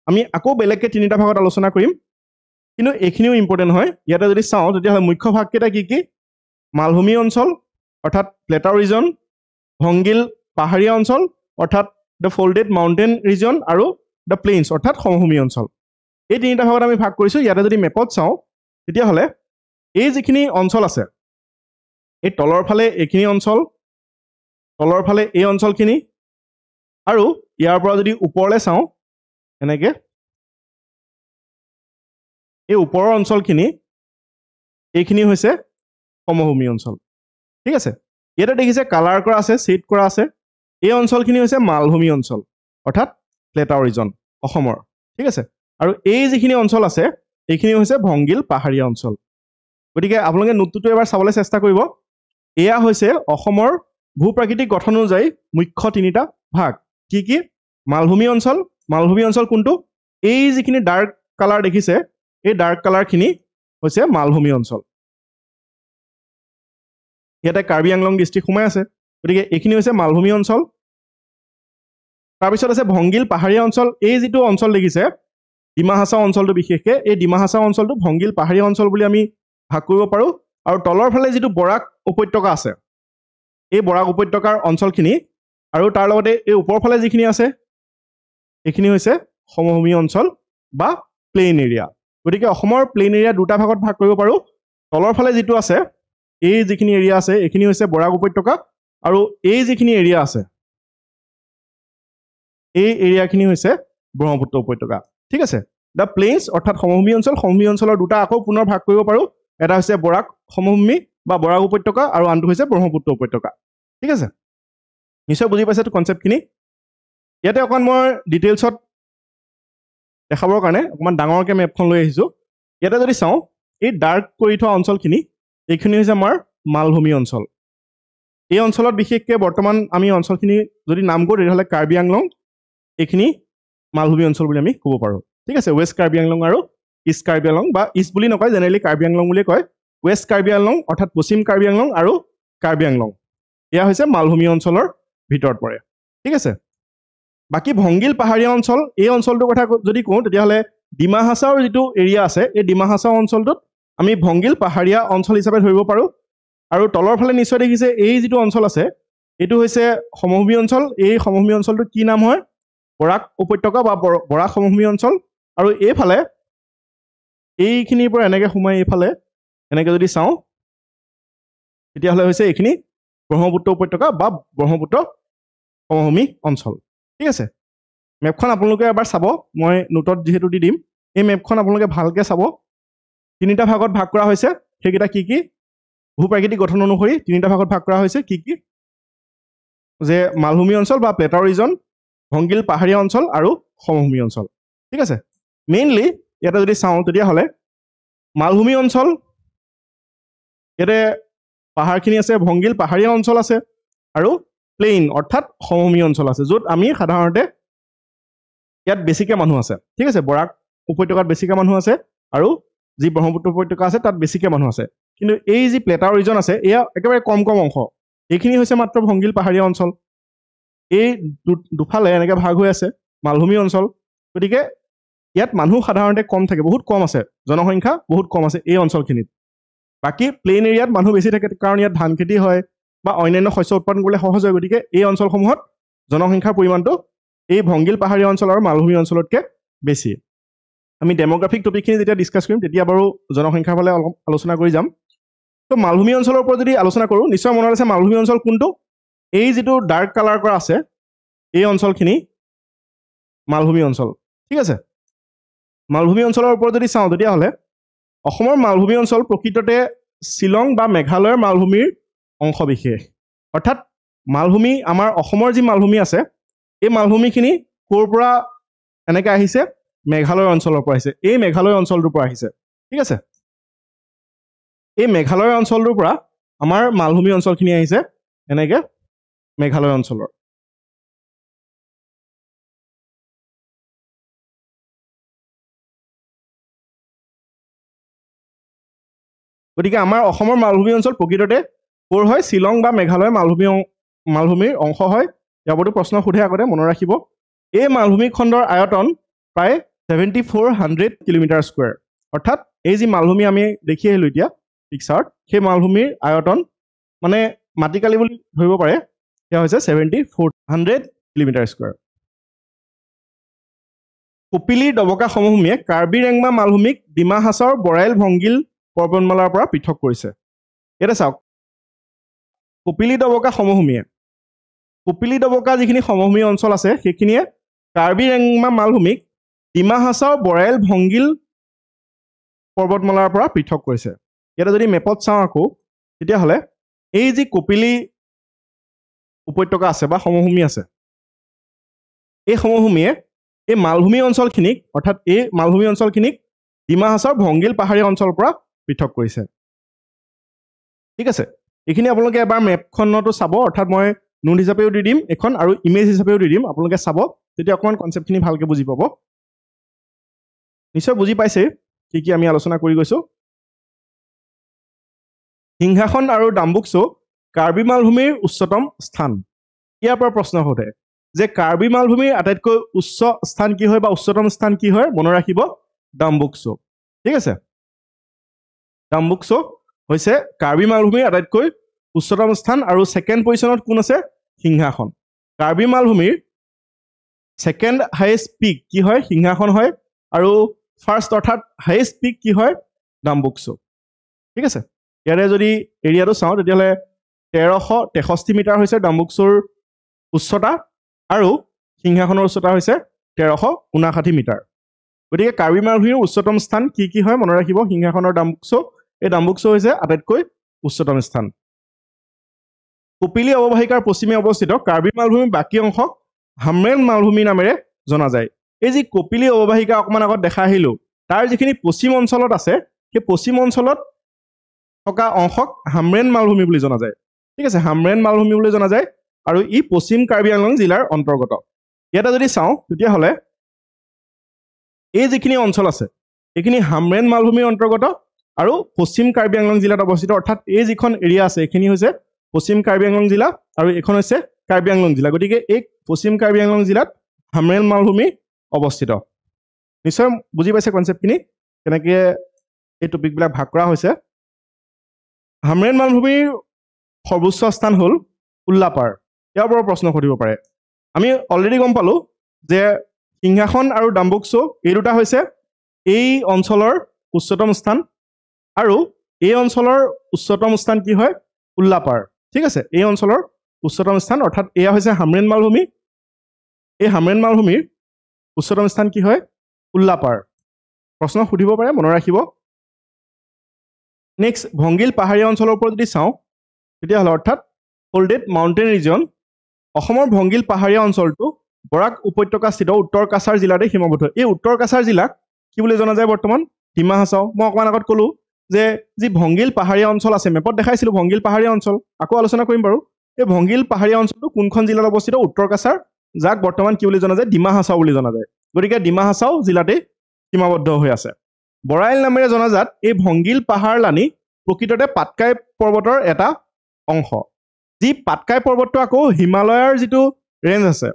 আমি আকৌ বেলেগকৈ তিনিটা ভাগত আলোচনা কৰিম কিন্তু এইখিনিও ইম্পৰ্টেণ্ট হয় ইয়াতে যদি চাওঁ তেতিয়াহ'লে মুখ্য ভাগকেইটা কি মালভূমি অঞ্চল অৰ্থাৎ প্লেটাৰ ৰিজন ভংগিল পাহাৰীয়া অঞ্চল অৰ্থাৎ দ্য ফল্ডেড মাউণ্টেইন ৰিজন আৰু দ্য প্লেইনছ অৰ্থাৎ সমভূমি অঞ্চল এই তিনিটা ভাগত আমি ভাগ কৰিছোঁ ইয়াতে যদি মেপত চাওঁ তেতিয়াহ'লে এই যিখিনি অঞ্চল আছে এই তলৰ ফালে এইখিনি অঞ্চল তলৰ ফালে এই অঞ্চলখিনি আৰু ইয়াৰ পৰা যদি ওপৰলৈ চাওঁ এনেকৈ এই ওপৰৰ অঞ্চলখিনি এইখিনি হৈছে সমভূমি অঞ্চল ঠিক আছে ইয়াতে দেখিছে কালাৰ কৰা আছে ছেট কৰা আছে এই অঞ্চলখিনি হৈছে মালভূমি অঞ্চল অৰ্থাৎ প্লেটাৰ ৰিজন অসমৰ ঠিক আছে আৰু এই যিখিনি অঞ্চল আছে এইখিনি হৈছে ভংগিল পাহাৰীয়া অঞ্চল গতিকে আপোনালোকে নোটটো এবাৰ চাবলৈ চেষ্টা কৰিব এয়া হৈছে অসমৰ ভূপ্ৰাকৃতিক গঠন অনুযায়ী মুখ্য তিনিটা ভাগ কি কি মালভূমি অঞ্চল কোনটো এই যিখিনি ডাৰ্ক কালাৰ দেখিছে এই ডাৰ্ক কালাৰখিনি হৈছে মালভূমি অঞ্চল ইয়াতে কাৰ্বি আংলং ডিষ্ট্ৰিক্ট সোমাই আছে গতিকে এইখিনি হৈছে মালভূমি অঞ্চল তাৰপিছত আছে ভংগিল পাহাৰীয়া অঞ্চল এই যিটো অঞ্চল দেখিছে ডিমা হাছাও অঞ্চলটো বিশেষকৈ এই ডিমা হাছাও অঞ্চলটো ভংগিল পাহাৰীয়া অঞ্চল বুলি আমি ভাগ কৰিব পাৰোঁ আৰু তলৰ ফালে যিটো বৰাক উপত্যকা আছে এই বৰাক উপত্যকাৰ অঞ্চলখিনি আৰু তাৰ লগতে এই ওপৰ ফালে যিখিনি আছে এইখিনি হৈছে সমভূমি অঞ্চল বা প্লেইন এৰিয়া গতিকে অসমৰ প্লেইন এৰিয়া দুটা ভাগত ভাগ কৰিব পাৰোঁ তলৰ ফালে যিটো আছে এই যিখিনি এৰিয়া আছে এইখিনি হৈছে বৰাক উপত্যকা আৰু এই যিখিনি এৰিয়া আছে এই এৰিয়াখিনি হৈছে ব্ৰহ্মপুত্ৰ উপত্যকা ঠিক আছে দ্য প্লেইনছ অৰ্থাৎ সমভূমি অঞ্চলৰ দুটা আকৌ পুনৰ ভাগ কৰিব পাৰোঁ এটা হৈছে বৰাক সমভূমি বা বৰাক উপত্যকা আৰু আনটো হৈছে ব্ৰহ্মপুত্ৰ উপত্যকা ঠিক আছে নিশ্চয় বুজি পাইছে কনচেপ্টখিনি ইয়াতে অকণ মই ডিটেইলছত দেখাবৰ কাৰণে অকণমান ডাঙৰকৈ মেপখন লৈ আহিছোঁ ইয়াতে যদি চাওঁ এই ডাৰ্ক কৰি থোৱা অঞ্চলখিনি এইখিনি হৈছে আমাৰ মালভূমি অঞ্চল এই অঞ্চলত বিশেষকৈ বৰ্তমান আমি অঞ্চলখিনি যদি নাম কৰোঁ তেতিয়াহ'লে কাৰ্বি আংলং এইখিনি মালভূমি অঞ্চল বুলি আমি ক'ব পাৰোঁ ঠিক আছে ৱেষ্ট কাৰ্বি আংলং আৰু ইষ্ট কাৰ্বি আংলং বা ইষ্ট বুলি নকয় জেনেৰেলি কাৰ্বি আংলং বুলিয়ে কয় ৱেষ্ট কাৰ্বি আংলং অৰ্থাৎ পশ্চিম কাৰ্বি আংলং আৰু কাৰ্বি আংলং এয়া হৈছে মালভূমি অঞ্চলৰ ভিতৰত পৰে ঠিক আছে বাকী ভংগিল পাহাৰীয়া অঞ্চল এই অঞ্চলটোৰ কথা যদি কওঁ তেতিয়াহ'লে ডিমা হাছাওৰ যিটো এৰিয়া আছে এই ডিমা হাছাও অঞ্চলটোত আমি ভংগিল পাহাৰীয়া অঞ্চল হিচাপে ধৰিব পাৰোঁ আৰু তলৰ ফালে নিশ্চয় দেখিছে এই যিটো অঞ্চল আছে এইটো হৈছে সমভূমি অঞ্চল এই সমভূমি অঞ্চলটো কি নাম হয় বৰাক উপত্যকা বা বৰাক সমভূমি অঞ্চল আৰু এইফালে এইখিনিৰ পৰা এনেকৈ সোমাই এইফালে এনেকৈ যদি চাওঁ তেতিয়াহ'লে হৈছে এইখিনি ব্ৰহ্মপুত্ৰ উপত্যকা বা ব্ৰহ্মপুত্ৰ সমভূমি অঞ্চল ঠিক আছে মেপখন আপোনালোকে এবাৰ চাব মই নোটত যিহেতু দি দিম এই মেপখন আপোনালোকে ভালকৈ চাব তিনিটা ভাগত ভাগ কৰা হৈছে সেইকেইটা কি কি ভূপ্ৰাকৃতিক গঠন অনুসৰি তিনিটা ভাগত ভাগ কৰা হৈছে কি কি যে মালভূমি অঞ্চল বা প্লেটাৰ ৰিজন ভংগিল পাহাৰীয়া অঞ্চল আৰু সমভূমি অঞ্চল ঠিক আছে মেইনলি ইয়াতে যদি চাওঁ তেতিয়াহ'লে মালভূমি অঞ্চল ইয়াতে পাহাৰখিনি আছে ভংগিল পাহাৰীয়া অঞ্চল আছে আৰু প্লেইন অৰ্থাৎ সমভূমি অঞ্চল আছে য'ত আমি সাধাৰণতে ইয়াত বেছিকৈ মানুহ আছে ঠিক আছে বৰাক উপত্যকাত বেছিকৈ মানুহ আছে আৰু যি ব্ৰহ্মপুত্ৰ উপত্যকা আছে তাত বেছিকৈ মানুহ আছে কিন্তু এই যি প্লেটাৰ ৰিজন আছে এয়া একেবাৰে কম অংশ এইখিনি হৈছে মাত্ৰ ভংগিল পাহাৰীয়া অঞ্চল এই দুফালে এনেকৈ ভাগ হৈ আছে মালভূমি অঞ্চল গতিকে ইয়াত মানুহ সাধাৰণতে কম থাকে বহুত কম আছে জনসংখ্যা বহুত কম আছে এই অঞ্চলখিনিত বাকী প্লেইন এৰিয়াত মানুহ বেছি থাকে কাৰণ ইয়াত ধান খেতি হয় বা অন্যান্য শস্য উৎপাদন কৰিলে সহজ হয় গতিকে এই অঞ্চলসমূহত জনসংখ্যাৰ পৰিমাণটো এই ভংগিল পাহাৰীয়া অঞ্চল আৰু মালভূমি অঞ্চলতকৈ বেছি আমি ডেম'গ্ৰাফিক টপিকখিনি যেতিয়া ডিছকাছ কৰিম তেতিয়া বাৰু জনসংখ্যাৰ ফালে অলপ আলোচনা কৰি যাম তো মালভূমি অঞ্চলৰ ওপৰত যদি আলোচনা কৰোঁ নিশ্চয় মনত আছে মালভূমি অঞ্চল কোনটো এই যিটো ডাৰ্ক কালাৰ কৰা আছে এই অঞ্চলখিনি মালভূমি অঞ্চল ঠিক আছে মালভূমি অঞ্চলৰ ওপৰত যদি চাওঁ তেতিয়াহ'লে অসমৰ মালভূমি অঞ্চল প্ৰকৃততে শ্বিলং বা মেঘালয়ৰ মালভূমিৰ অংশ বিশেষ অৰ্থাৎ মালভূমি আমাৰ অসমৰ যি মালভূমি আছে এই মালভূমিখিনি ক'ৰ পৰা এনেকৈ আহিছে মেঘালয় অঞ্চলৰ পৰা আহিছে এই মেঘালয় অঞ্চলটোৰ পৰা আহিছে ঠিক আছে এই মেঘালয় অঞ্চলটোৰ পৰা আমাৰ মালভূমি অঞ্চলখিনি আহিছে এনেকৈ মেঘালয় অঞ্চলৰ গতিকে আমাৰ অসমৰ মালভূমি অঞ্চল প্ৰকৃততে ক'ৰ হয় শ্বিলং বা মেঘালয় মালভূমিৰ অংশ হয় ইয়াৰ ওপৰতো প্ৰশ্ন সোধে আগতে মনত ৰাখিব এই মালভূমি খণ্ডৰ আয়তন প্ৰায় 7400 কিলোমিটাৰ স্কুৱেৰ অৰ্থাৎ এই যি মালভূমি আমি দেখি আহিলোঁ এতিয়া পিকচাৰত সেই মালভূমিৰ আয়তন মানে মাটিকালি বুলি ধৰিব পাৰে সেয়া হৈছে 7400 কিলোমিটাৰ স্কুৱেৰ কপিলীৰ দবকা সমভূমিয়ে কাৰ্বি ৰেংমা মালভূমিক ডিমা হাছাওৰ বৰাইল ভংগিল পৰ্বতমালাৰ পৰা পৃথক কৰিছে এতিয়া চাওক কপিলী দবকা সমভূমিয়ে কপিলী দবকা যিখিনি সমভূমি অঞ্চল আছে সেইখিনিয়ে কাৰ্বি ৰেংমা মালভূমিক ডিমা হাছাওৰ বৰাইল ভংগিল পৰ্বতমালাৰ পৰা পৃথক কৰিছে ইয়াতে যদি মেপত চাওঁ আকৌ তেতিয়াহ'লে এই যি কপিলী উপত্যকা আছে বা সমভূমি আছে এই সমভূমিয়ে এই মালভূমি অঞ্চলখিনিক অৰ্থাৎ এই মালভূমি অঞ্চলখিনিক ডিমা হাছাওৰ ভংগিল পাহাৰীয়া অঞ্চলৰ পৰা পৃথক কৰিছে ঠিক আছে এইখিনি আপোনালোকে এবাৰ মেপখনতো চাব, অৰ্থাৎ মই নোট হিচাপেও দি দিম এখন আৰু ইমেজ হিচাপেও দি দিম, আপোনালোকে চাব, তেতিয়া অকণমান কনচেপ্টখিনি ভালকৈ বুজি পাব। নিশ্চয় বুজি পাইছে কি কি আমি আলোচনা কৰি গৈছোঁ। সিংহাসন আৰু ডাম্বুকছো কাৰ্বি মালভূমিৰ উচ্চতম স্থান। ইয়াৰ পৰা প্ৰশ্ন সোধে যে কাৰ্বি মালভূমিৰ আটাইতকৈ উচ্চ স্থান কি হয় বা উচ্চতম স্থান কি হয়, মনত ৰাখিব ডাম্বুকছো। ঠিক আছে, ডাম্বুকছো হৈছে কাৰ্বি মালভূমিৰ আটাইতকৈ উচ্চতম স্থান আৰু ছেকেণ্ড পজিশ্যনত কোন আছে, সিংহাসন। কাৰ্বি মালভূমিৰ ছেকেণ্ড হাইয়েষ্ট পিক কি হয়, সিংহাসন হয়, আৰু ফাৰ্ষ্ট অৰ্থাৎ হাইয়েষ্ট পিক কি হয়, ডাম্বুকছো। ঠিক আছে, ইয়াৰে যদি এৰিয়াটো চাওঁ তেতিয়াহ'লে 1363 মিটাৰ হৈছে ডাম্বুকছোৰ উচ্চতা আৰু সিংহাসনৰ উচ্চতা হৈছে 1359 মিটাৰ। গতিকে কাৰ্বি মালভূমিৰ উচ্চতম স্থান কি কি হয় মনত ৰাখিব, সিংহাসনৰ ডাম্বুকছো। এই ডাম্বুকছো হৈছে আটাইতকৈ উচ্চতম স্থান। কপিলী অৱবাহিকাৰ পশ্চিমে অৱস্থিত কাৰ্বি মালভূমিৰ বাকী অংশক হামৰেন মালভূমি নামেৰে জনা যায়। এই যি কপিলী অৱবাহিকা অকণমান আগত দেখা আহিলোঁ, তাৰ যিখিনি পশ্চিম অঞ্চলত আছে, সেই পশ্চিম অঞ্চলত থকা অংশক হামৰেন মালভূমি বুলি জনা যায়। ঠিক আছে, হামৰেন মালভূমি বুলি জনা যায় আৰু ই পশ্চিম কাৰ্বি আংলং জিলাৰ অন্তৰ্গত। ইয়াতে যদি চাওঁ তেতিয়াহ'লে এই যিখিনি অঞ্চল আছে এইখিনি হামৰেন মালভূমিৰ অন্তৰ্গত আৰু পশ্চিম কাৰ্বি আংলং জিলাত অৱস্থিত, অৰ্থাৎ এই যিখন এৰিয়া আছে এইখিনি হৈছে পশ্চিম কাৰ্বি আংলং জিলা আৰু এইখন হৈছে কাৰ্বি আংলং জিলা। গতিকে এই পশ্চিম কাৰ্বি আংলং জিলাত হামৰেন মালভূমি অৱস্থিত। নিশ্চয় বুজি পাইছে কনচেপ্টখিনি, কেনেকৈ এই টপিকবিলাক ভাগ কৰা হৈছে। হামৰেন মালভূমিৰ সৰ্বোচ্চ স্থান হ'ল উল্লাপাৰ। ইয়াৰ পৰা প্ৰশ্ন সুধিব পাৰে। আমি অলৰেডি গম পালোঁ যে সিংহাসন আৰু ডাম্বুকছো এই দুটা হৈছে এই অঞ্চলৰ উচ্চতম স্থান, আৰু এই অঞ্চলৰ উচ্চতম স্থান কি হয়, উল্লাপাৰ। ঠিক আছে, এই অঞ্চলৰ উচ্চতম স্থান অৰ্থাৎ এয়া হৈছে হামৰেন মালভূমি। এই হামৰেন মালভূমিৰ উচ্চতম স্থান কি হয়, উল্লাপাৰ। প্ৰশ্ন সুধিব পাৰে, মনত ৰাখিব। নেক্সট, ভংগিল পাহাৰীয়া অঞ্চলৰ ওপৰত যদি চাওঁ তেতিয়াহ'লে অৰ্থাৎ ফল্ডেড মাউণ্টেইন ৰিজন, অসমৰ ভংগিল পাহাৰীয়া অঞ্চলটো বৰাক উপত্যকাস্থিত উত্তৰ কাছাৰ জিলাতে সীমাবদ্ধ। এই উত্তৰ কাছাৰ জিলাক কি বুলি জনা যায় বৰ্তমান, ডিমা হাছাও। মই অকণমান আগত ক'লোঁ যে যি ভংগিল পাহাৰীয়া অঞ্চল আছে, মেপত দেখাইছিলোঁ ভংগিল পাহাৰীয়া অঞ্চল, আকৌ আলোচনা কৰিম বাৰু। এই ভংগিল পাহাৰীয়া অঞ্চলটো কোনখন জিলাত অৱস্থিত, উত্তৰ কাছাৰ, যাক বৰ্তমান কি বুলি জনা যায়, ডিমা হাছাও বুলি জনা যায়। গতিকে ডিমা হাছাও জিলাতেই সীমাবদ্ধ হৈ আছে। বৰাইল নামেৰে জনাজাত এই ভংগিল পাহাৰলানি প্ৰকৃততে পাটকাই পৰ্বতৰ এটা অংশ। যি পাটকাই পৰ্বতটো আকৌ হিমালয়ৰ যিটো ৰেঞ্জ আছে,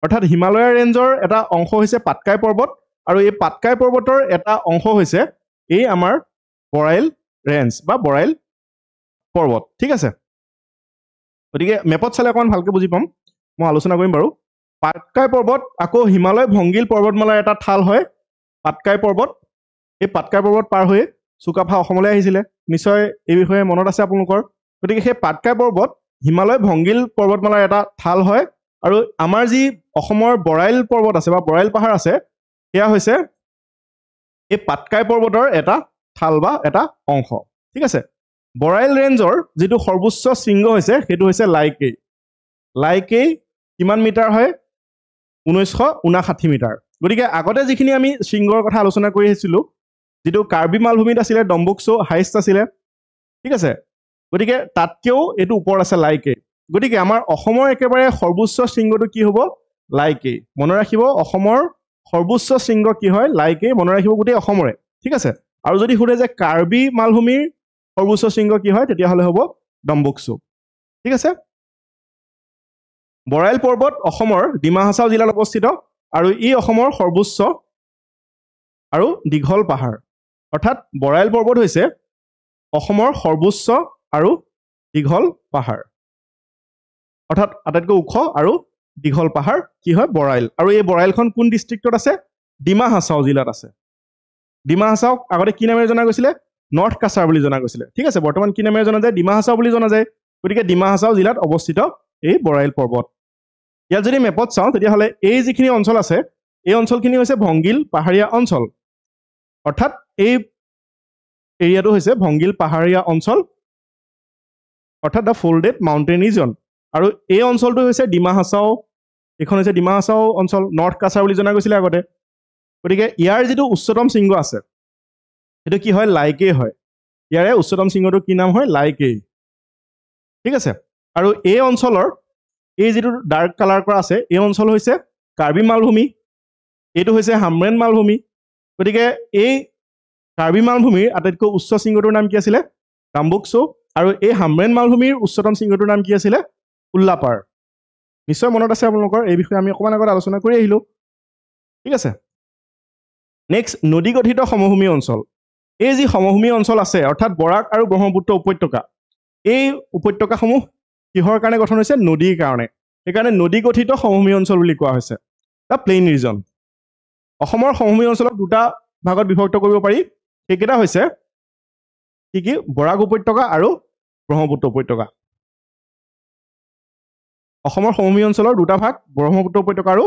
অৰ্থাৎ হিমালয়াৰ ৰেঞ্জৰ এটা অংশ হৈছে পাটকাই পৰ্বত, আৰু এই পাটকাই পৰ্বতৰ এটা অংশ হৈছে এই আমাৰ বৰাইল ৰেঞ্জ বা বৰাইল পৰ্বত। ঠিক আছে, গতিকে মেপত চালে অকণমান ভালকৈ বুজি পাম, মই আলোচনা কৰিম বাৰু। পাটকাই পৰ্বত আকৌ হিমালয় ভংগিল পৰ্বতমালাৰ এটা ঠাল হয় পাটকাই পৰ্বত। এই পাটকাই পৰ্বত পাৰ হৈ চুকাফা অসমলৈ আহিছিলে, নিশ্চয় এই বিষয়ে মনত আছে আপোনালোকৰ। গতিকে সেই পাটকাই পৰ্বত হিমালয় ভংগিল পৰ্বতমালাৰ এটা ঠাল হয়, আৰু আমাৰ যি অসমৰ বৰাইল পৰ্বত আছে বা বৰাইল পাহাৰ আছে, সেয়া হৈছে এই পাটকাই পৰ্বতৰ এটা ঠাল বা এটা অংশ। ঠিক আছে, বৰাইল ৰেঞ্জৰ যিটো সৰ্বোচ্চ শৃংগ হৈছে সেইটো হৈছে লাইকেই। লাইকেই কিমান মিটাৰ হয়, 1959 মিটাৰ। গতিকে আগতে যিখিনি আমি শৃংগৰ কথা আলোচনা কৰি আহিছিলোঁ, যিটো কাৰ্বি মালভূমিত আছিলে ডাম্বুকছো হাইষ্ট আছিলে। ঠিক আছে, গতিকে তাতকৈও এইটো ওপৰত আছে লাইকেই। গতিকে আমাৰ অসমৰ একেবাৰে সৰ্বোচ্চ শৃংগটো কি হ'ব, লাইকেই। মনত ৰাখিব, অসমৰ সৰ্বোচ্চ শৃংগ কি হয়, লাইকেই। মনত ৰাখিব গোটেই অসমৰে। ঠিক আছে, আৰু যদি সোধে যে কাৰ্বি মালভূমিৰ সৰ্বোচ্চ শৃংগ কি হয়, তেতিয়াহ'লে হ'ব ডাম্বুকছো। ঠিক আছে, বৰাইল পৰ্বত অসমৰ ডিমা হাছাও জিলাত অৱস্থিত, আৰু ই অসমৰ সৰ্বোচ্চ আৰু দীঘল পাহাৰ। অৰ্থাৎ বৰাইল পৰ্বত হৈছে অসমৰ সৰ্বোচ্চ আৰু দীঘল পাহাৰ, অৰ্থাৎ আটাইতকৈ ওখ আৰু দীঘল পাহাৰ কি হয়, বৰাইল। আৰু এই বৰাইলখন কোন ডিষ্ট্ৰিক্টত আছে, ডিমা হাছাও জিলাত আছে। ডিমা হাছাওক আগতে কি নামেৰে জনা গৈছিলে, নৰ্থ কাছাৰ বুলি জনা গৈছিলে। ঠিক আছে, বৰ্তমান কি নামেৰে জনা যায়, ডিমা হাছাও বুলি জনা যায়। গতিকে ডিমা হাছাও জিলাত অৱস্থিত এই বৰাইল পৰ্বত। ইয়াত যদি মেপত চাওঁ তেতিয়াহ'লে এই যিখিনি অঞ্চল আছে, এই অঞ্চলখিনি হৈছে ভংগিল পাহাৰীয়া অঞ্চল, অৰ্থাৎ এই এৰিয়াটো হৈছে ভংগিল পাহাৰীয়া অঞ্চল, অৰ্থাৎ দ্য ফল্ডেড মাউণ্টেইন ৰিজন। আৰু এই অঞ্চলটো হৈছে ডিমা হাছাও, এইখন হৈছে ডিমা হাছাও অঞ্চল, নৰ্থ কাছাৰ বুলি জনা গৈছিলে আগতে। গতিকে ইয়াৰ যিটো উচ্চতম শৃংগ আছে সেইটো কি হয়, লাইকেই হয়। ইয়াৰে উচ্চতম শৃংগটো কি নাম হয়, লাইকেই। ঠিক আছে আৰু এই অঞ্চলৰ এই যেটো ডাৰ্ক কালাৰ কৰা আছে এই অঞ্চল হৈছে কাৰ্বি মালভূমি এইটো হৈছে হামৰেন মালভূমি গতিকে এই কাৰ্বি মালভূমিৰ আটাইতকৈ উচ্চ শৃংগটোৰ নাম কি আছিল ডাম্বুকচৌ আৰু এই হামৰেন মালভূমিৰ উচ্চতম শৃংগটোৰ নাম কি আছিল উল্লাপাৰ নিশ্চয় মনত আছে আপোনালোকৰ এই বিষয়ে আমি অকমান আগত আলোচনা কৰি আহিলো ঠিক আছে নেক্সট নদী গঠিত সমভূমি অঞ্চল এই যি সমভূমি অঞ্চল আছে অৰ্থাৎ বৰাক আৰু ব্ৰহ্মপুত্ৰ উপত্যকা এই উপত্যকাসমূহ কিহৰ কাৰণে গঠন হৈছে নদীৰ কাৰণে সেইকাৰণে নদী গঠিত সমভূমি অঞ্চল বুলি কোৱা হৈছে দা প্লেইন ৰিজন অসমৰ সমভূমি অঞ্চলক দুটা ভাগত বিভক্ত কৰিব পাৰি সেইকেইটা হৈছে কি বৰাক উপত্যকা আৰু ব্ৰহ্মপুত্ৰ উপত্যকা অসমৰ সমভূমি অঞ্চলৰ দুটা ভাগ ব্ৰহ্মপুত্ৰ উপত্যকা আৰু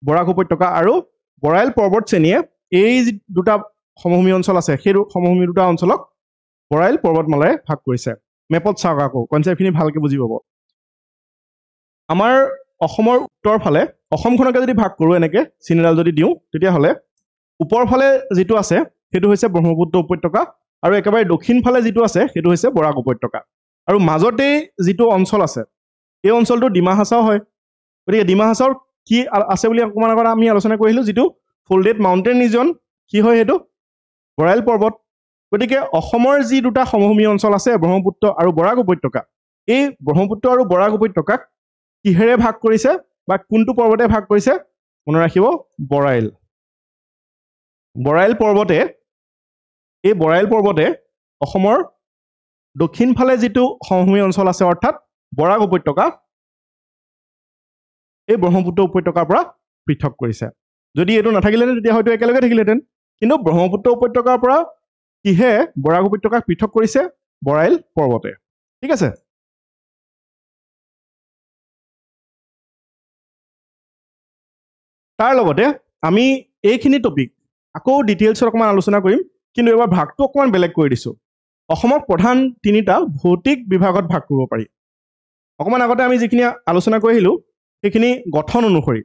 বৰাক উপত্যকা আৰু বৰাইল পৰ্বত শ্ৰেণীয়ে এই দুটা সমভূমি অঞ্চল আছে সেই সমভূমি দুটা অঞ্চলক বৰাইল পৰ্বতমালাৰে ভাগ কৰিছে মেপত চাওক আকৌ কনচেপ্টখিনি ভালকে বুজি পাব আমাৰ অসমৰ উত্তৰ ফালে অসমখনকে যদি ভাগ কৰোঁ এনেকে চিনেডাল যদি দিওঁ তেতিয়াহ'লে ওপৰ ফালে যিটো আছে সেইটো হৈছে ব্ৰহ্মপুত্ৰ উপত্যকা আৰু একেবাৰে দক্ষিণ ফালে যিটো আছে সেইটো হৈছে বৰাক উপত্যকা আৰু মাজতে যিটো অঞ্চল আছে এই অঞ্চলটো ডিমা হাছাও হয় গতিকে ডিমা হাছাওৰ কি আছে বুলি অকণমান আগত আমি আলোচনা কৰিলোঁ যিটো ফোল্ডেড মাউণ্টেইন ৰিজন কি হয় সেইটো বৰাইল পৰ্বত গতিকে অসমৰ যি দুটা সমভূমি অঞ্চল আছে ব্ৰহ্মপুত্ৰ আৰু বৰাক উপত্যকা এই ব্ৰহ্মপুত্ৰ আৰু বৰাক উপত্যকাক কিহেৰে ভাগ কৰিছে বা কোনটো পৰ্বতে ভাগ কৰিছে মনত ৰাখিব বৰাইল পৰ্বতে অসমৰ দক্ষিণ ফালে যিটো সমভূমি অঞ্চল আছে অৰ্থাৎ বৰাক উপত্যকা এই ব্ৰহ্মপুত্ৰ উপত্যকাৰ পৰা পৃথক কৰিছে যদি এইটো নাথাকিলেহেঁতেন তেতিয়া হয়তো একেলগে থাকিলেহেঁতেন কিন্তু ব্ৰহ্মপুত্ৰ উপত্যকাৰ পৰা কিহে বৰাক উপত্যকাক পৃথক কৰিছে বৰাইল পৰ্বতে ঠিক আছে তাৰ লগতে আমি এইখিনি টপিক আকৌ ডিটেইলছত অকণমান আলোচনা কৰিম কিন্তু এবাৰ ভাগটো অকণমান বেলেগ কৰি দিছোঁ অসমক প্ৰধান তিনিটা ভৌতিক বিভাগত ভাগ কৰিব পাৰি অকণমান আগতে আমি যিখিনি আলোচনা কৰি আহিলোঁ সেইখিনি গঠন অনুসৰি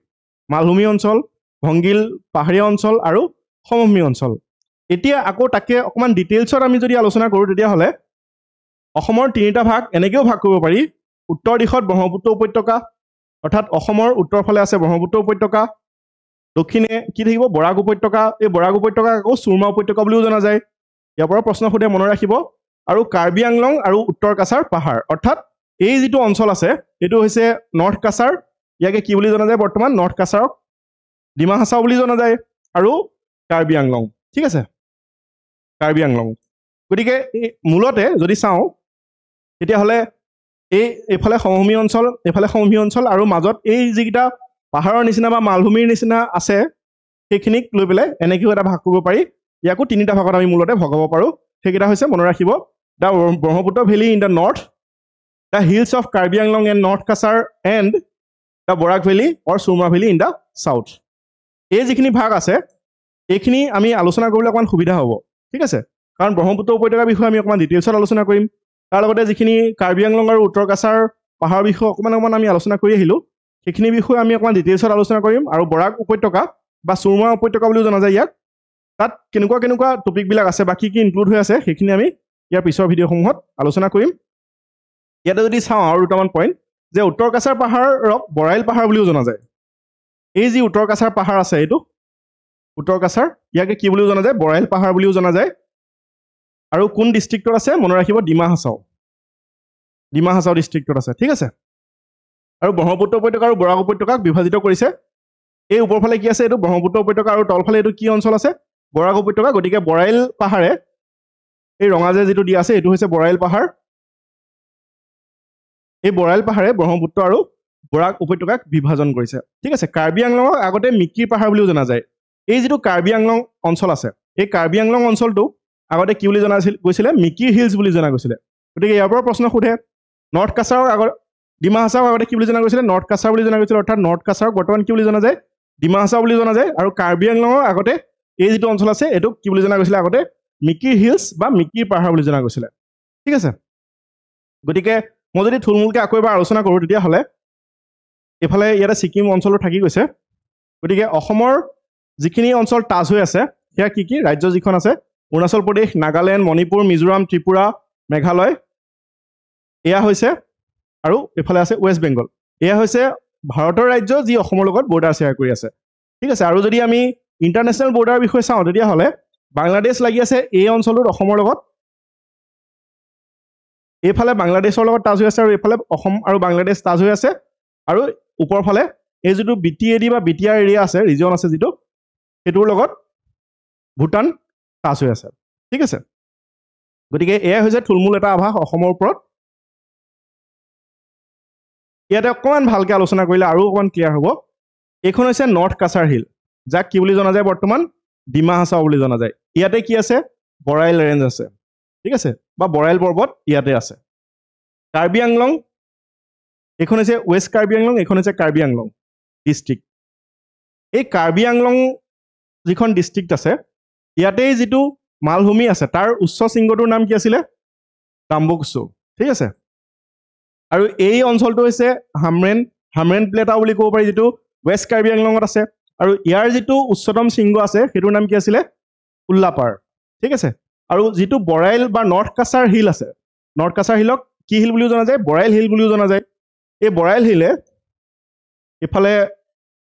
মালভূমি অঞ্চল ভংগিল পাহাৰীয়া অঞ্চল আৰু সমভূমি অঞ্চল এতিয়া আকৌ তাকে অকণমান ডিটেইলছত আমি যদি আলোচনা কৰোঁ তেতিয়াহ'লে অসমৰ তিনিটা ভাগ এনেকৈও ভাগ কৰিব পাৰি উত্তৰ দিশত ব্ৰহ্মপুত্ৰ উপত্যকা অৰ্থাৎ অসমৰ উত্তৰ ফালে আছে ব্ৰহ্মপুত্ৰ উপত্যকা দক্ষিণে কি থাকিব বৰাক উপত্যকা এই বৰাক উপত্যকাক আকৌ চুৰমা উপত্যকা বুলিও জনা যায় ইয়াৰ পৰা প্ৰশ্ন সোধে মনত ৰাখিব আৰু কাৰ্বি আংলং আৰু উত্তৰ কাছাৰ পাহাৰ অৰ্থাৎ এই যিটো অঞ্চল আছে এইটো হৈছে নৰ্থ কাছাৰ ইয়াকে কি বুলি জনা যায় বৰ্তমান নৰ্থ কাছাৰক ডিমা হাছাও বুলি জনা যায় আৰু কাৰ্বি আংলং ঠিক আছে কাৰ্বি আংলং গতিকে মূলতে যদি চাওঁ তেতিয়াহ'লে এইফালে সমভূমি অঞ্চল আৰু মাজত এই যিকেইটা পাহাৰৰ নিচিনা বা মালভূমিৰ নিচিনা আছে সেইখিনিক লৈ পেলাই এনেকৈও এটা ভাগ কৰিব পাৰি ইয়াকো তিনিটা ভাগত আমি মূলতে ভগাব পাৰোঁ সেইকেইটা হৈছে মনত ৰাখিব the Brahmaputra valley in the north the hills of Karbi Anglong and north Cachar and the Barak valley or Surma valley in the south এই যিখিনি ভাগ আছে এইখিনি আমি আলোচনা কৰিবলৈ অকণমান সুবিধা হ'ব ঠিক আছে কাৰণ ব্ৰহ্মপুত্ৰ উপত্যকাৰ বিষয়ে আমি অকণমান ডিটেইলছত আলোচনা কৰিম তাৰ লগতে যিখিনি কাৰ্বি আংলং আৰু উত্তৰ কাছাৰ পাহাৰৰ বিষয়ে অকণমান আমি আলোচনা কৰি আহিলোঁ সেইখিনি বিষয়ে আমি অকণমান ডিটেইলছত আলোচনা কৰিম আৰু বৰাক উপত্যকা বা চুৰমা উপত্যকা বুলিও জনা যায় ইয়াক তাত কেনেকুৱা টপিকবিলাক আছে বা কি ইনক্লুড হৈ আছে সেইখিনি আমি ইয়াৰ পিছৰ ভিডিঅ'সমূহত আলোচনা কৰিম ইয়াতে যদি চাওঁ আৰু দুটামান পইণ্ট যে উত্তৰ কাছাৰ পাহাৰক বৰাইল পাহাৰ বুলিও জনা যায় এই যি উত্তৰ কাছাৰ পাহাৰ আছে এইটো উত্তৰ কাছাৰ ইয়াকে কি বুলিও জনা যায় বৰাইল পাহাৰ বুলিও জনা যায় আৰু কোন ডিষ্ট্ৰিক্টত আছে মনত ৰাখিব ডিমা হাছাও ডিষ্ট্ৰিক্টত আছে ঠিক আছে আৰু ব্ৰহ্মপুত্ৰ উপত্যকা আৰু বৰাক উপত্যকাক বিভাজিত কৰিছে এই ওপৰফালে কি আছে এইটো ব্ৰহ্মপুত্ৰ উপত্যকা আৰু তলফালে এইটো কি অঞ্চল আছে বৰাক উপত্যকা গতিকে বৰাইল পাহাৰে এই ৰঙা যে যিটো দিয়া আছে এইটো হৈছে বৰাইল পাহাৰ এই বৰাইল পাহাৰে ব্ৰহ্মপুত্ৰ আৰু বৰাক উপত্যকাক বিভাজন কৰিছে ঠিক আছে কাৰ্বি আংলঙক আগতে মিকিৰ পাহাৰ বুলিও জনা যায় এই যিটো কাৰ্বি আংলং অঞ্চল আছে এই কাৰ্বি আংলং অঞ্চলটোক আগতে কি বুলি জনা গৈছিলে মিকিৰ হিলছ বুলি জনা গৈছিলে গতিকে ইয়াৰ পৰা প্ৰশ্ন সোধে নৰ্থ কাছাৰক আগত ডিমা হাছাওক আগতে কি বুলি জনা গৈছিলে নৰ্থ কাছাৰ বুলি জনা গৈছিলে অৰ্থাৎ নৰ্থ কাছাৰক বৰ্তমান কি বুলি জনা যায় ডিমা হাছাও বুলি জনা যায় আৰু কাৰ্বি আংলঙৰ আগতে এই যিটো অঞ্চল আছে এইটোক কি বুলি জনা গৈছিলে আগতে মিকিৰ হিলছ বা মিকিৰ পাহাৰ বুলি জনা গৈছিলে ঠিক আছে গতিকে মই যদি থুলমূলকৈ আকৌ এবাৰ আলোচনা কৰোঁ তেতিয়াহ'লে এইফালে ইয়াতে ছিকিম অঞ্চলো থাকি গৈছে গতিকে অসমৰ যিখিনি অঞ্চল টাচ হৈ আছে সেয়া কি ৰাজ্য যিখন আছে অৰুণাচল প্ৰদেশ নাগালেণ্ড মণিপুৰ মিজোৰাম ত্ৰিপুৰা মেঘালয় এয়া হৈছে আৰু এফালে আছে ৱেষ্ট বেংগল এয়া হৈছে ভাৰতৰ ৰাজ্য যি অসমৰ লগত বৰ্ডাৰ শ্বেয়াৰ কৰি আছে ঠিক আছে আৰু যদি আমি ইণ্টাৰনেশ্যনেল বৰ্ডাৰৰ বিষয়ে চাওঁ তেতিয়াহ'লে বাংলাদেশ লাগি আছে এই অঞ্চলটোত অসমৰ লগত এইফালে বাংলাদেশৰ লগত টাচ হৈ আছে আৰু এইফালে অসম আৰু বাংলাদেশ টাচ হৈ আছে আৰু ওপৰৰ ফালে এই যিটো BTAD বা BTR এৰিয়া আছে ৰিজন আছে যিটো সেইটোৰ লগত ভূটান টাচ হৈ আছে ঠিক আছে গতিকে এয়া হৈছে থুলমূল এটা আভাস অসমৰ ওপৰত ইয়াতে অকণমান ভালকে আলোচনা কৰিলে আৰু অকণমান ক্লিয়াৰ হ'ব এইখন হৈছে নৰ্থ কাছাৰ হিল যাক কি বুলি জনা যায় বৰ্তমান ডিমা হাছাও বুলি জনা যায় ইয়াতে কি আছে বৰাইল ৰেঞ্জ আছে ঠিক আছে বা বৰাইল পৰ্বত ইয়াতে আছে কাৰ্বি আংলং এইখন হৈছে ৱেষ্ট কাৰ্বি আংলং এইখন হৈছে কাৰ্বি আংলং ডিষ্ট্ৰিক্ট এই কাৰ্বি আংলং যিখন ডিষ্ট্ৰিক্ট আছে ইয়াতেই যিটো মালভূমি আছে তাৰ উচ্চ শৃংগটোৰ নাম কি আছিলে ডাম্বুকচু ঠিক আছে আৰু এই অঞ্চলটো হৈছে হামৰেন প্লেটা বুলি ক'ব পাৰি যিটো ৱেষ্ট কাৰ্বি আংলঙত আছে আৰু ইয়াৰ যিটো উচ্চতম শৃংগ আছে সেইটোৰ নাম কি আছিলে উল্লাপাৰ ঠিক আছে আৰু যিটো বৰাইল বা নৰ্থ কাছাৰ হিল আছে নৰ্থ কাছাৰ হিলক কি হিল বুলিও জনা যায় বৰাইল হিল বুলিও জনা যায় এই বৰাইল হিলে ইফালে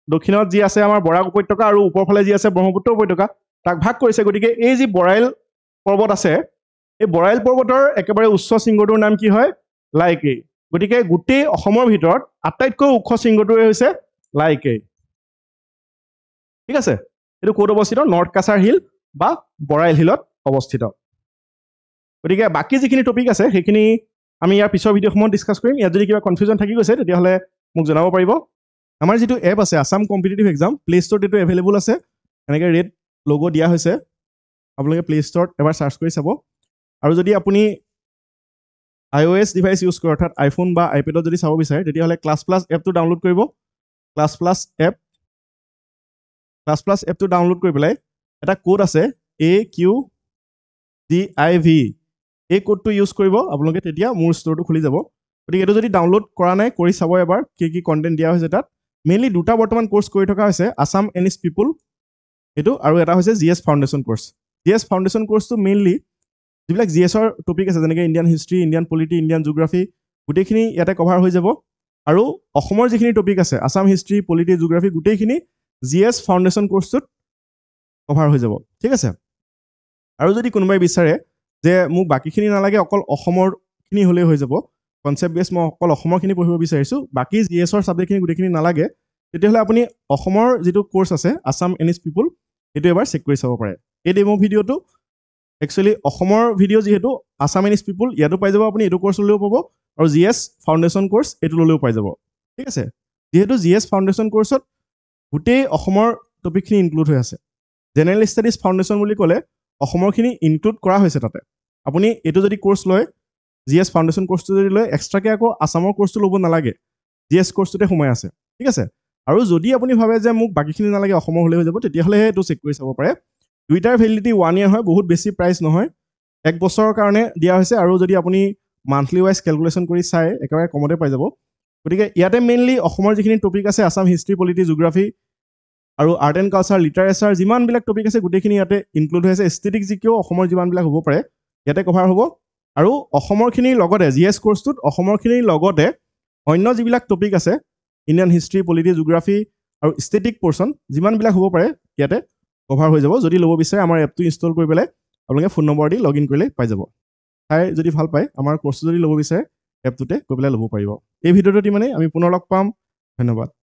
দক্ষিণত যি আছে আমাৰ বৰাক উপত্যকা আৰু ওপৰফালে যি আছে ব্ৰহ্মপুত্ৰ উপত্যকা তাক ভাগ কৰিছে গতিকে এই যি বৰাইল পৰ্বত আছে এই বৰাইল পৰ্বতৰ একেবাৰে উচ্চ শৃংগটোৰ নাম কি হয় লাইকেই গতিকে গোটেই অসমৰ ভিতৰত আটাইতকৈ ওখ শৃংগটোৱে হৈছে লাইকেই ঠিক আছে এইটো ক'ত অৱস্থিত নৰ্থ কাছাৰ হিল বা বৰাইল হিলত অৱস্থিত গতিকে বাকী যিখিনি টপিক আছে সেইখিনি আমি ইয়াৰ পিছৰ ভিডিঅ'সমূহত ডিছকাছ কৰিম ইয়াত যদি কিবা কনফিউজন থাকি গৈছে তেতিয়াহ'লে মোক জনাব পাৰিব আমাৰ যিটো এপ আছে আছাম কম্পিটিটিভ এক্সাম প্লে ষ্ট'ৰত এইটো এভেইলেবল আছে এনেকৈ ৰেড লগ' দিয়া হৈছে আপোনালোকে প্লে ষ্ট'ৰত এবাৰ চাৰ্চ কৰি চাব আৰু যদি আপুনি iOS ডিভাইচ ইউজ কৰে অৰ্থাৎ আইফোন বা আইপেডত যদি চাব বিচাৰে তেতিয়াহ'লে ক্লাছ প্লাছ এপটো ডাউনলোড কৰিব ক্লাছ প্লাছ এপটো ডাউনলোড কৰি পেলাই এটা কোড আছে AQDIV এই কোডটো ইউজ কৰিব আপোনালোকে তেতিয়া মোৰ ষ্ট'ৰটো খুলি যাব গতিকে এইটো যদি ডাউনলোড কৰা নাই কৰি চাব এবাৰ কি কণ্টেণ্ট দিয়া হৈছে তাত মেইনলি দুটা বৰ্তমান কোৰ্চ কৰি থকা হৈছে আছাম এনিছ পিপুল এইটো আৰু এটা হৈছে GS foundation course GS foundation কোৰ্চটো মেইনলি যিবিলাক GSৰ টপিক আছে যেনেকৈ Indian history Indian polity Indian geography গোটেইখিনি ইয়াতে কভাৰ হৈ যাব আৰু অসমৰ যিখিনি টপিক আছে আছাম হিষ্ট্ৰী পলিটি জিঅ'গ্ৰাফী গোটেইখিনি GS ফাউণ্ডেশ্যন কোৰ্চটোত কভাৰ হৈ যাব ঠিক আছে আৰু যদি কোনোবাই বিচাৰে যে মোক বাকীখিনি নালাগে অকল অসমৰখিনি হ'লেই হৈ যাব কনচেপ্ট বেছ মই অকল অসমৰখিনি পঢ়িব বিচাৰিছোঁ বাকী GSৰ ছাবজেক্টখিনি গোটেইখিনি নালাগে তেতিয়াহ'লে আপুনি অসমৰ যিটো কোৰ্চ আছে আছাম এনিছ পিপুল সেইটো এবাৰ চেক কৰি চাব পাৰে এই ডেমো ভিডিঅ'টো একচুৱেলি অসমৰ ভিডিঅ' যিহেতু আছাম এনিছ পিপুল ইয়াতো পাই যাব আপুনি এইটো কোৰ্চ ল'লেও পাব আৰু GS ফাউণ্ডেশ্যন কোৰ্চ এইটো ল'লেও পাই যাব ঠিক আছে যিহেতু GS ফাউণ্ডেশ্যন কোৰ্চত গোটেই অসমৰ টপিকখিনি ইনক্লুড হৈ আছে জেনেৰেল ষ্টাডিজ ফাউণ্ডেশ্যন বুলি ক'লে অসমৰখিনি ইনক্লুড কৰা হৈছে তাতে আপুনি এইটো যদি কোৰ্চ লয় GS ফাউণ্ডেশ্যন কোৰ্চটো যদি লয় এক্সট্ৰাকৈ আকৌ আছামৰ কোৰ্চটো ল'ব নালাগে GS কোৰ্চটোতে সোমাই আছে ঠিক আছে আৰু যদি আপুনি ভাবে যে মোক বাকীখিনি নালাগে অসমৰ হ'লে হৈ যাব তেতিয়াহ'লেহে এইটো চেক কৰি চাব পাৰে দুইটাৰ ভেলিডিটি 1 year হয় বহুত বেছি প্ৰাইচ নহয় 1 বছৰৰ কাৰণে দিয়া হৈছে আৰু যদি আপুনি মান্থলি ৱাইজ কেলকুলেশ্যন কৰি চাই একেবাৰে কমতে পাই যাব গতিকে ইয়াতে মেইনলি অসমৰ যিখিনি টপিক আছে আছাম হিষ্ট্ৰী পলিটি জিঅ'গ্ৰাফী আৰু আৰ্ট এণ্ড কালচাৰ লিটাৰেচাৰ যিমানবিলাক টপিক আছে গোটেইখিনি ইয়াতে ইনক্লুড হৈ আছে এষ্টেটিক জিকেও অসমৰ যিমানবিলাক হ'ব পাৰে ইয়াতে কভাৰ হ'ব আৰু অসমৰখিনিৰ লগতে GS কোৰ্চটোত অসমৰখিনিৰ লগতে অন্য যিবিলাক টপিক আছে ইণ্ডিয়ান হিষ্ট্ৰী পলিটি জিঅ'গ্ৰাফী আৰু ষ্টেটিক পৰ্চন যিমানবিলাক হ'ব পাৰে ইয়াতে কভাৰ হৈ যাব যদি ল'ব বিচাৰে আমাৰ এপটো ইনষ্টল কৰি পেলাই আপোনালোকে phone number the log in কৰিলে পাই যাব চাই যদি ভাল পায় আমাৰ কোৰ্চটো যদি ল'ব বিচাৰে এপটোতে গৈ পেলাই ল'ব পাৰিব এই ভিডিঅ'টোত মানে আমি পুনৰ লগ পাম ধন্যবাদ